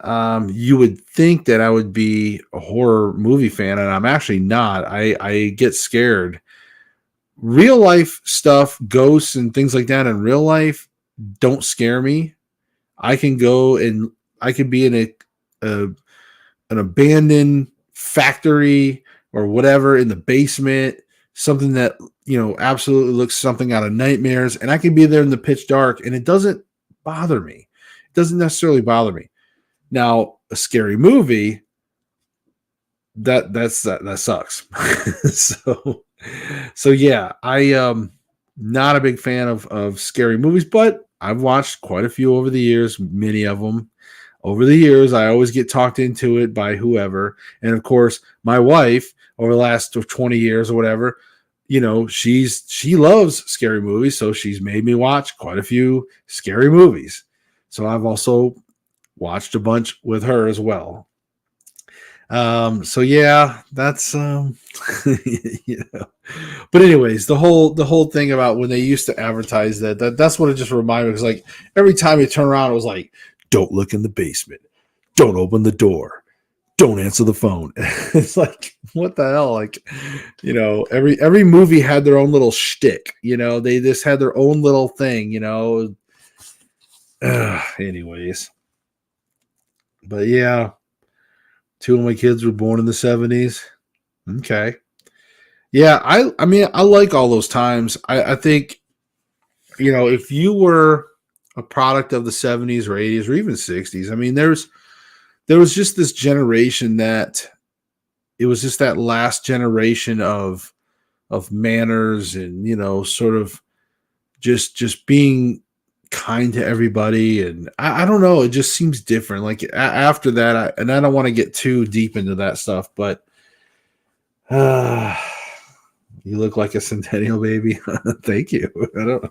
Speaker 1: You would think that I would be a horror movie fan, and I'm actually not. I get scared. Real life stuff, ghosts and things like that in real life don't scare me. I can go and I can be in an abandoned factory or whatever in the basement, something that, absolutely looks something out of nightmares. And I can be there in the pitch dark and it doesn't bother me. It doesn't necessarily bother me. Now, a scary movie, that sucks. so yeah, I not a big fan of scary movies, but I've watched quite a few over the years, many of them. Over the years, I always get talked into it by whoever. And of course, my wife, over the last 20 years or whatever, she loves scary movies. So she's made me watch quite a few scary movies. So I've also watched a bunch with her as well. So yeah, that's But anyways, the whole thing about when they used to advertise that's what it just reminded me. It was like every time you turn around, it was like, don't look in the basement, don't open the door, don't answer the phone. It's like, what the hell? Like, every movie had their own little shtick, they just had their own little thing, anyways. But yeah, 2 of my kids were born in the 70s. Okay. Yeah, I mean, I like all those times. I think, if you were a product of the 70s or 80s or even 60s, I mean, there was just this generation that it was just that last generation of manners and, sort of just being kind to everybody. And I don't know, it just seems different. Like after that, I don't want to get too deep into that stuff, but you look like a centennial baby. Thank you. I don't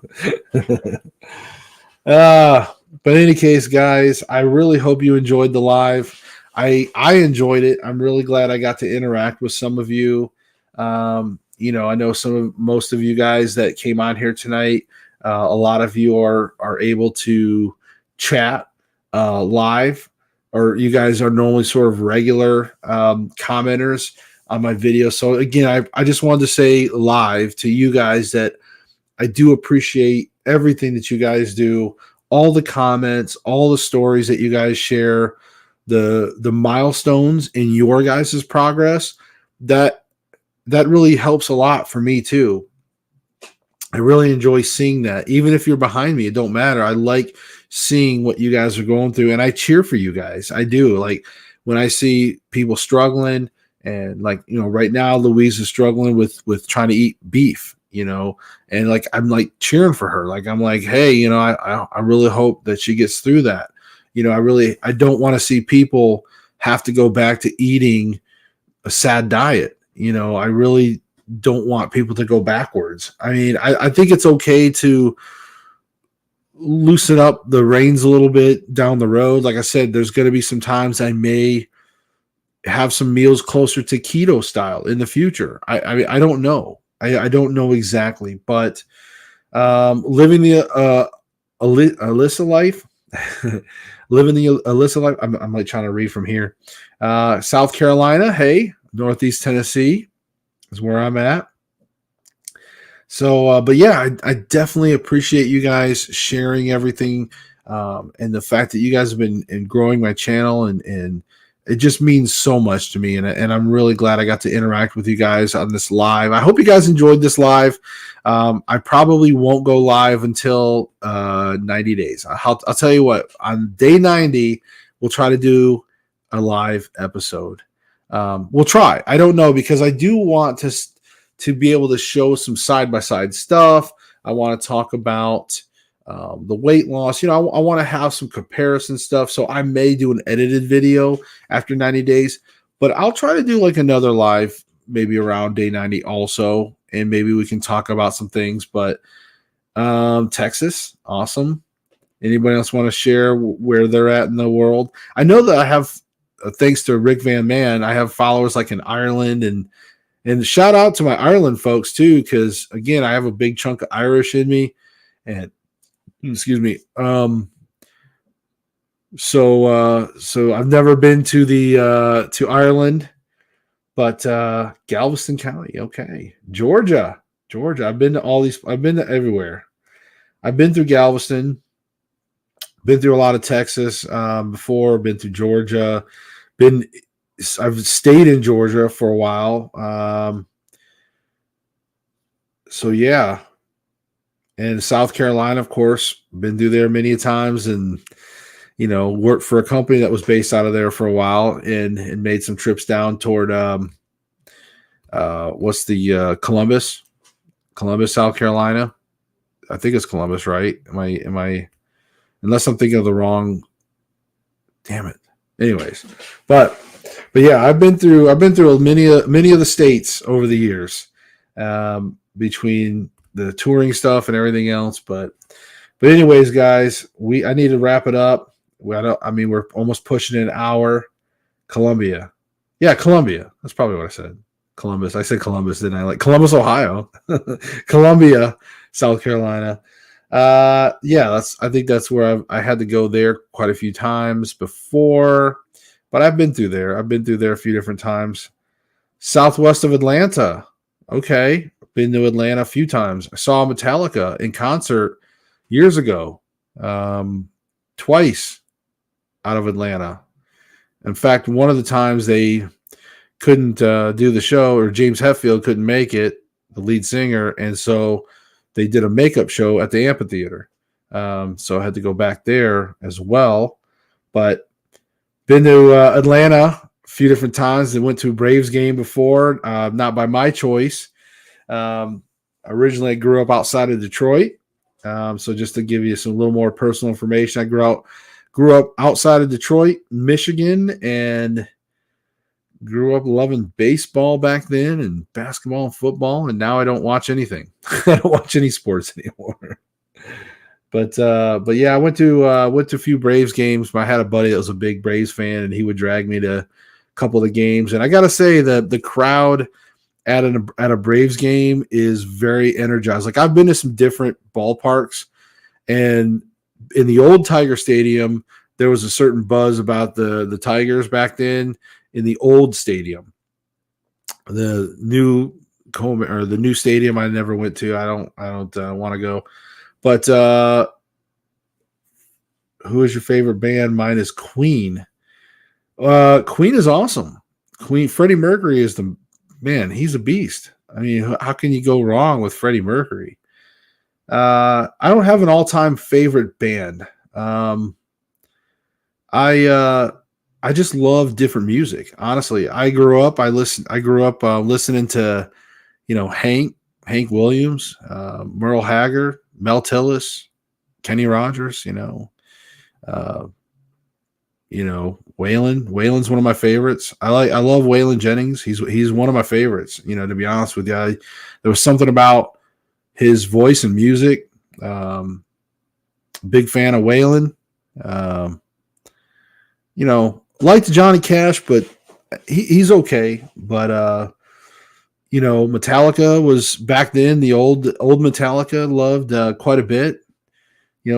Speaker 1: but in any case, guys, I really hope you enjoyed the live. I enjoyed it. I'm really glad I got to interact with some of you. I know most of you guys that came on here tonight, a lot of you are able to chat live, or you guys are normally sort of regular commenters on my video. So again, I just wanted to say live to you guys that I do appreciate everything that you guys do, all the comments, all the stories that you guys share, the milestones in your guys' progress. That really helps a lot for me too. I really enjoy seeing that. Even if you're behind me, it don't matter. I like seeing what you guys are going through, and I cheer for you guys. I do. Like when I see people struggling, and like, right now Louise is struggling with trying to eat beef, and like I'm like cheering for her. Like I'm like, hey, I really hope that she gets through that. I don't want to see people have to go back to eating a sad diet. I really don't want people to go backwards. I mean, I think it's okay to loosen up the reins a little bit down the road. Like I said, there's going to be some times I may have some meals closer to keto style in the future. I don't know. I don't know exactly, but living the Alyssa life, living the Alyssa life. I'm like trying to read from here. South Carolina, hey, Northeast Tennessee is where I'm at. So, but yeah, I definitely appreciate you guys sharing everything, and the fact that you guys have been growing my channel, and it just means so much to me. And I'm really glad I got to interact with you guys on this live. I hope you guys enjoyed this live. I probably won't go live until 90 days. I'll tell you what, on day 90, we'll try to do a live episode. We'll try. I don't know, because I do want to be able to show some side-by-side stuff. I want to talk about the weight loss. I want to have some comparison stuff. So I may do an edited video after 90 days, but I'll try to do like another live maybe around day 90 also. And maybe we can talk about some things, but Texas, awesome. Anybody else want to share where they're at in the world? I know that I have, thanks to Rick Van Man, I have followers like in Ireland, and shout out to my Ireland folks too, because again, I have a big chunk of Irish in me, and excuse me. So I've never been to to Ireland, but Galveston County, okay, Georgia. I've been to all these. I've been to everywhere. I've been through Galveston. Been through a lot of Texas before. Been through Georgia. Been I've stayed in Georgia for a while. So yeah, and South Carolina, of course, been through there many times, and worked for a company that was based out of there for a while, and made some trips down toward what's the Columbus, South Carolina. I think it's Columbus, right? Am I unless I'm thinking of the wrong. Damn it. Anyways, but yeah, I've been through many of the states over the years, between the touring stuff and everything else. But anyways, guys, I need to wrap it up. We're almost pushing an hour. Columbia. Yeah, Columbia. That's probably what I said. Columbus. I said Columbus, didn't I? Like Columbus, Ohio. Columbia, South Carolina. Yeah, I think that's where I had to go there quite a few times before, but I've been through there. I've been through there a few different times. Southwest of Atlanta. Okay. Been to Atlanta a few times. I saw Metallica in concert years ago. Twice out of Atlanta. In fact, one of the times they couldn't do the show, or James Hetfield couldn't make it, the lead singer, and so they did a makeup show at the amphitheater. So I had to go back there as well. But been to Atlanta a few different times. I went to a Braves game before, not by my choice. Originally, I grew up outside of Detroit. So just to give you a little more personal information, I grew up outside of Detroit, Michigan, and grew up loving baseball back then, and basketball and football, and now I don't watch anything. I don't watch any sports anymore. But yeah, I went to a few Braves games. I had a buddy that was a big Braves fan, and he would drag me to a couple of the games. And I got to say that the crowd at a Braves game is very energized. Like, I've been to some different ballparks, and in the old Tiger Stadium, there was a certain buzz about the Tigers back then. In the old stadium, the new stadium I never went to. I don't want to go. But who is your favorite band? Mine is Queen. Queen is awesome. Freddie Mercury is the man. He's a beast. I mean, how can you go wrong with Freddie Mercury? I don't have an all-time favorite band. I just love different music. Honestly, I grew up listening to, Hank Williams, Merle Haggard, Mel Tillis, Kenny Rogers, Waylon. Waylon's one of my favorites. I love Waylon Jennings. He's one of my favorites, to be honest with you. There was something about his voice and music. Big fan of Waylon. Liked Johnny Cash, but he's okay. But Metallica was back then, the old Metallica, loved quite a bit.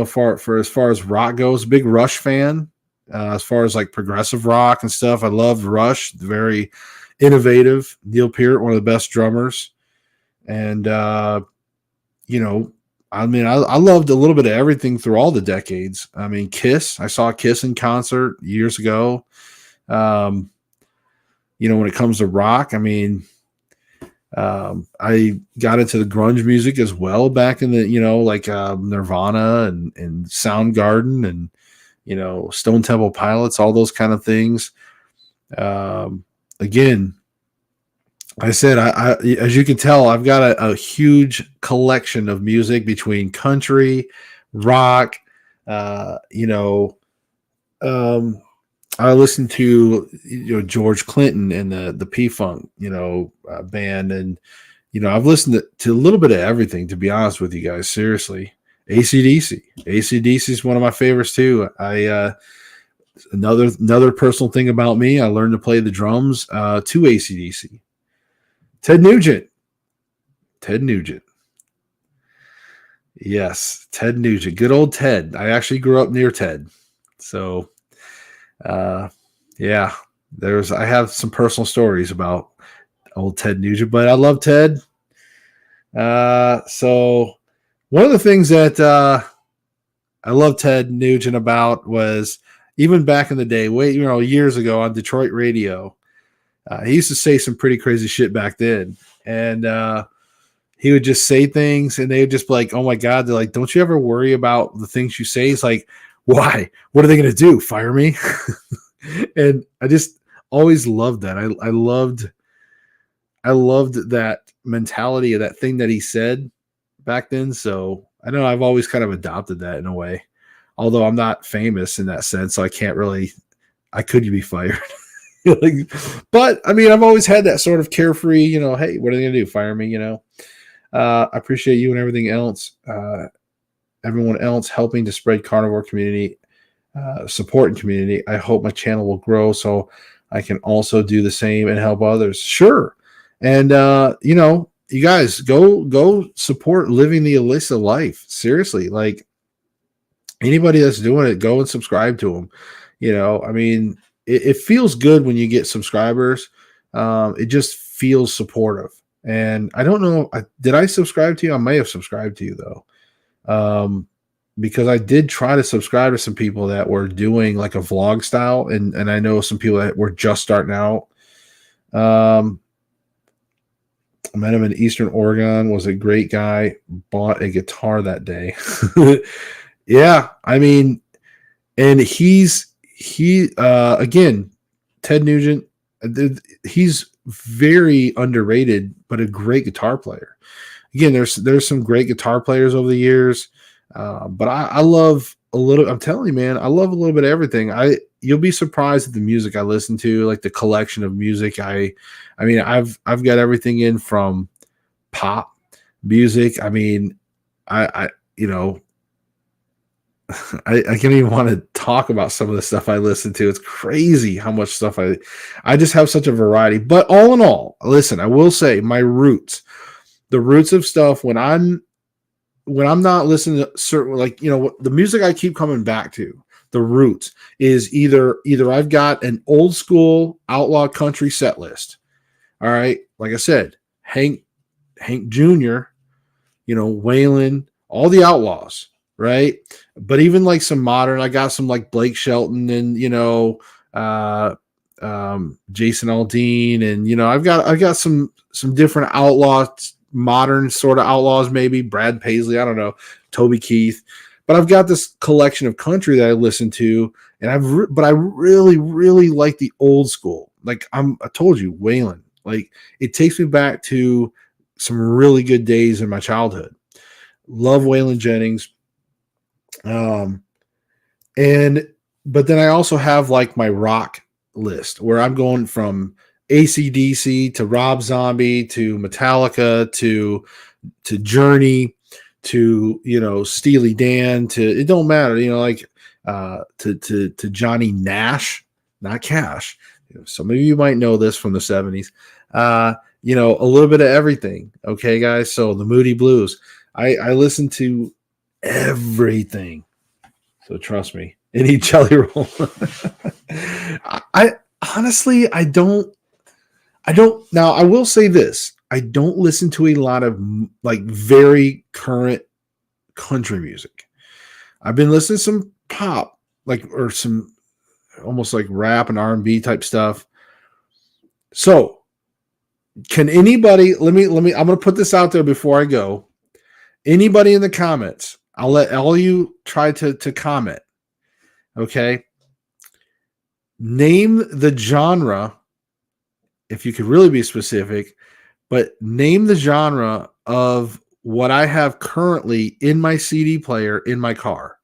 Speaker 1: For as far as rock goes, big Rush fan. As far as like progressive rock and stuff, I loved Rush. Very innovative. Neil Peart, one of the best drummers. And I loved a little bit of everything through all the decades. I mean, Kiss. I saw Kiss in concert years ago. When it comes to rock, I mean, I got into the grunge music as well back in the, Nirvana and Soundgarden and, Stone Temple Pilots, all those kind of things. Again, I said, I as you can tell, I've got a huge collection of music between country, rock, I listened to George Clinton and the P-Funk band, and I've listened to a little bit of everything, to be honest with you guys. Seriously, AC/DC is one of my favorites too. Another personal thing about me, I learned to play the drums to AC/DC. Ted Nugent. Yes, Ted Nugent. Good old Ted. I actually grew up near Ted. So, yeah, I have some personal stories about old Ted Nugent, but I love Ted. So one of the things that I love Ted Nugent about was, even back in the day, years ago on Detroit radio, He used to say some pretty crazy shit back then, and he would just say things, and they would just be like, "Oh my god!" They're like, "Don't you ever worry about the things you say?" He's like, "Why? What are they going to do? Fire me?" And I just always loved that. I loved that mentality of that thing that he said back then. So I know I've always kind of adopted that in a way. Although I'm not famous in that sense, so I can't really. I could be fired. Like, but I mean, I've always had that sort of carefree, hey, what are they gonna do? Fire me, I appreciate you and everyone else helping to spread carnivore community, support and community. I hope my channel will grow so I can also do the same and help others. Sure. And you guys go support living the Alyssa life. Seriously, like anybody that's doing it, go and subscribe to them. I mean, it feels good when you get subscribers. It just feels supportive. And I don't know, did I subscribe to you? I may have subscribed to you though, because I did try to subscribe to some people that were doing like a vlog style, and I know some people that were just starting out. I met him in Eastern Oregon, was a great guy, bought a guitar that day. Yeah, I mean, and he again, Ted Nugent, he's very underrated, but a great guitar player. Again, there's some great guitar players over the years, but I love a little. I'm telling you, man, I love a little bit of everything. You'll be surprised at the music I listen to, like the collection of music. I mean, I've got everything in from pop music. I mean, I I can't even want to talk about some of the stuff I listen to. It's crazy how much stuff I just have such a variety. But all in all, listen, I will say my roots, the roots of stuff when I'm not listening to certain, like, the music I keep coming back to, the roots is either I've got an old school outlaw country set list. All right. Like I said, Hank Jr., Waylon, all the outlaws. Right. But even like some modern, I got some like Blake Shelton and, Jason Aldean. And, I've got some different outlaws, modern sort of outlaws, maybe Brad Paisley. I don't know, Toby Keith, but I've got this collection of country that I listen to, and but I really, really like the old school. Like I told you, Waylon, like it takes me back to some really good days in my childhood. Love Waylon Jennings. But then I also have like my rock list where I'm going from AC/DC to Rob Zombie to Metallica to Journey to Steely Dan to, it don't matter, to Johnny Nash, not Cash. Some of you might know this from the 70s. A little bit of everything. Okay, guys. So the Moody Blues. I listen to everything. So trust me, any Jelly Roll. I honestly, I don't. Now, I will say this. I don't listen to a lot of like very current country music. I've been listening to some pop, or some almost like rap and R&B type stuff. So can anybody, I'm going to put this out there before I go. Anybody in the comments, I'll let all you try to comment. Okay. Name the genre, if you could really be specific, but name the genre of what I have currently in my CD player in my car.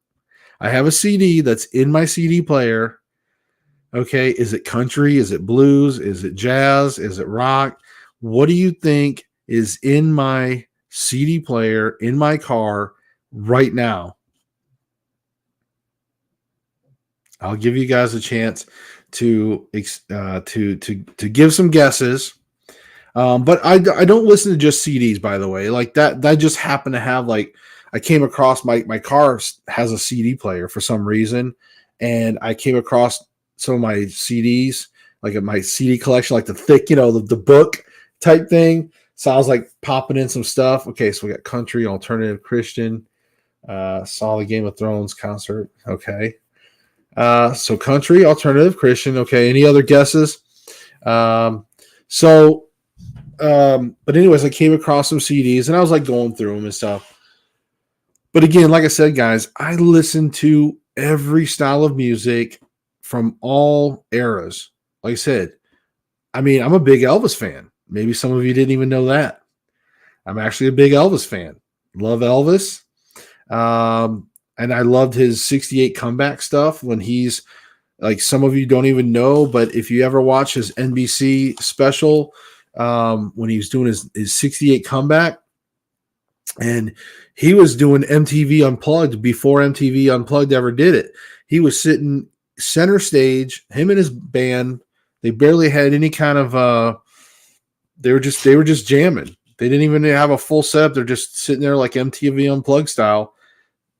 Speaker 1: I have a CD that's in my CD player. Okay. Is it country? Is it blues? Is it jazz? Is it rock? What do you think is in my CD player in my car right now? I'll give you guys a chance to give some guesses. But I don't listen to just CDs, by the way. Like that just happened to have, like, I came across my car has a CD player for some reason, and I came across some of my CDs, like my CD collection, like the thick, the book type thing. So I was like popping in some stuff. Okay, so we got country, alternative, Christian. Saw the Game of Thrones concert. Okay. So country, alternative, Christian. Okay. Any other guesses? So, but anyways, I came across some CDs and I was like going through them and stuff. But again, like I said, guys, I listen to every style of music from all eras. Like I said, I mean, I'm a big Elvis fan. Maybe some of you didn't even know that. I'm actually a big Elvis fan. Love Elvis. And I loved his 68 comeback stuff when he's like, some of you don't even know, but if you ever watch his NBC special, when he was doing his 68 comeback, and he was doing MTV Unplugged before MTV Unplugged ever did it. He was sitting center stage, him and his band. They barely had any kind of they were just jamming. They didn't even have a full setup. They're just sitting there like MTV Unplugged style,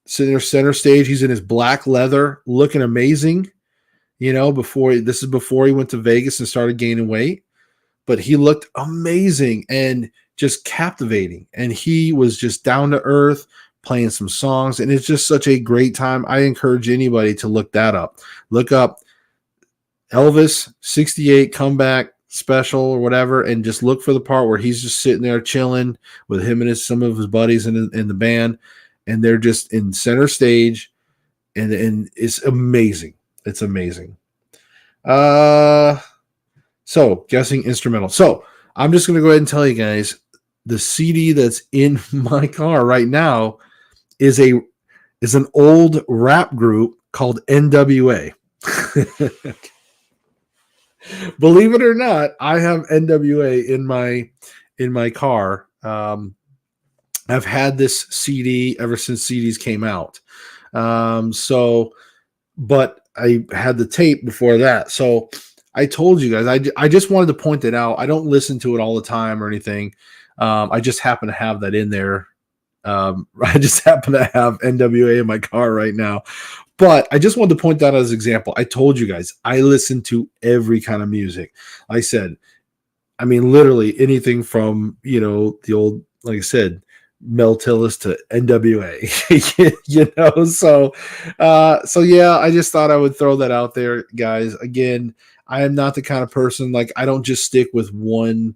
Speaker 1: sitting there center stage. He's in his black leather, looking amazing. You know, before he went to Vegas and started gaining weight, but he looked amazing and just captivating. And he was just down to earth, playing some songs, and it's just such a great time. I encourage anybody to look that up. Look up Elvis 68 comeback special or whatever, and just look for the part where he's just sitting there chilling with him and some of his buddies in the band, and they're just in center stage, and it's amazing. It's amazing. So guessing instrumental. So I'm just going to go ahead and tell you guys the CD that's in my car right now is an old rap group called NWA. Believe it or not, I have NWA in my car. I've had this CD ever since CDs came out. But I had the tape before that. So I told you guys, I just wanted to point that out. I don't listen to it all the time or anything. I just happen to have that in there. I just happen to have NWA in my car right now. But I just wanted to point that as an example. I told you guys, I listen to every kind of music. I said, I mean, literally anything from, the old, like I said, Mel Tillis to NWA, so yeah, I just thought I would throw that out there, guys. Again, I am not the kind of person, like, I don't just stick with one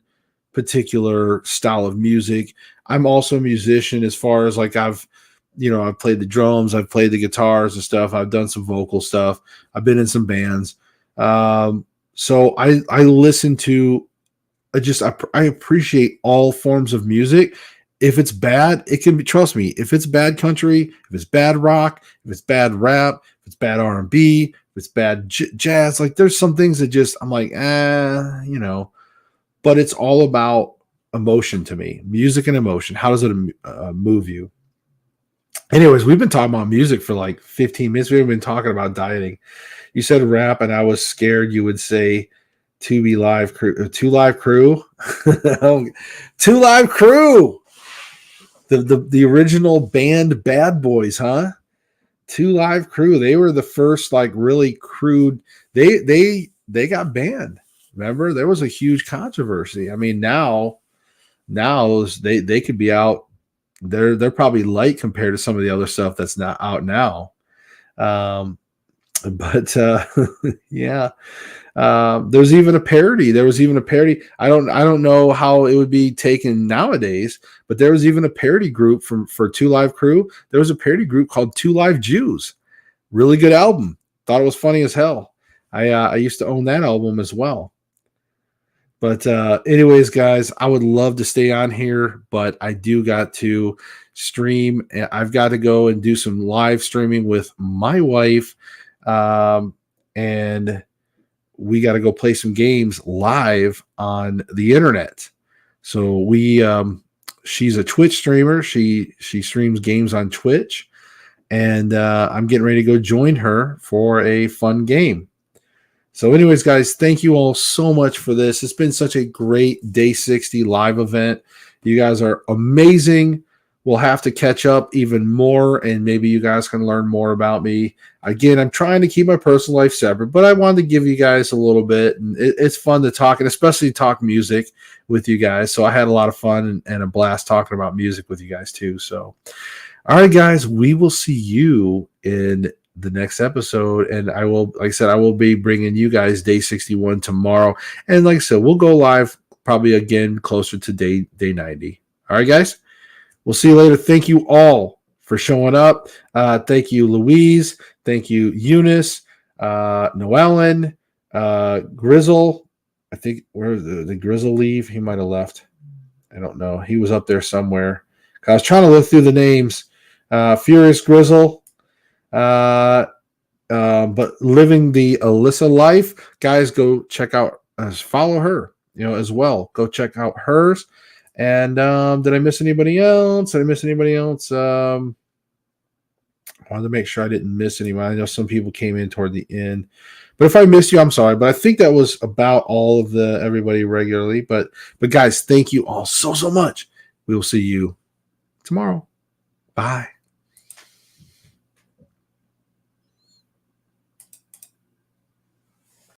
Speaker 1: particular style of music. I'm also a musician, as far as like I've played the drums, I've played the guitars and stuff. I've done some vocal stuff. I've been in some bands. So I listen to, I appreciate all forms of music. If it's bad, it can be, trust me, if it's bad country, if it's bad rock, if it's bad rap, if it's bad R&B, if it's bad jazz, like there's some things that just, I'm like, but it's all about emotion to me, music and emotion. How does it move you? Anyways, we've been talking about music for like 15 minutes. We've been talking about dieting. You said rap, and I was scared you would say Two Live Crew. 2 Live Crew. The original band Bad Boys, huh? 2 Live Crew. They were the first like really crude. They got banned. Remember, there was a huge controversy. I mean, now they could be out. They're probably light compared to some of the other stuff that's not out now. Yeah. There's even a parody. There was even a parody. I don't know how it would be taken nowadays, but there was even a parody group for 2 Live Crew. There was a parody group called 2 Live Jews. Really good album. Thought it was funny as hell. I used to own that album as well. But anyways, guys, I would love to stay on here, but I do got to stream. I've got to go and do some live streaming with my wife, and we got to go play some games live on the internet. So she's a Twitch streamer. She streams games on Twitch, and I'm getting ready to go join her for a fun game. So anyways, guys, thank you all so much for this. It's been such a great Day 60 live event. You guys are amazing. We'll have to catch up even more, and maybe you guys can learn more about me. Again, I'm trying to keep my personal life separate, but I wanted to give you guys a little bit. And it's fun to talk, and especially talk music with you guys. So I had a lot of fun and a blast talking about music with you guys too. So, all right, guys, we will see you in the next episode, and I will be bringing you guys Day 61 tomorrow. And like I said, we'll go live probably again closer to day 90. All right, guys. We'll see you later. Thank you all for showing up. Thank you, Louise. Thank you, Eunice, Noellen, Grizzle. I think where did Grizzle leave? He might have left. I don't know. He was up there somewhere. I was trying to look through the names. Furious Grizzle. But living the Alyssa life, guys, go check out, follow her, as well. Go check out hers. And did I miss anybody else? I wanted to make sure I didn't miss anyone. I know some people came in toward the end, but if I missed you, I'm sorry. But I think that was about all of everybody regularly. But guys, thank you all so much. We will see you tomorrow. Bye.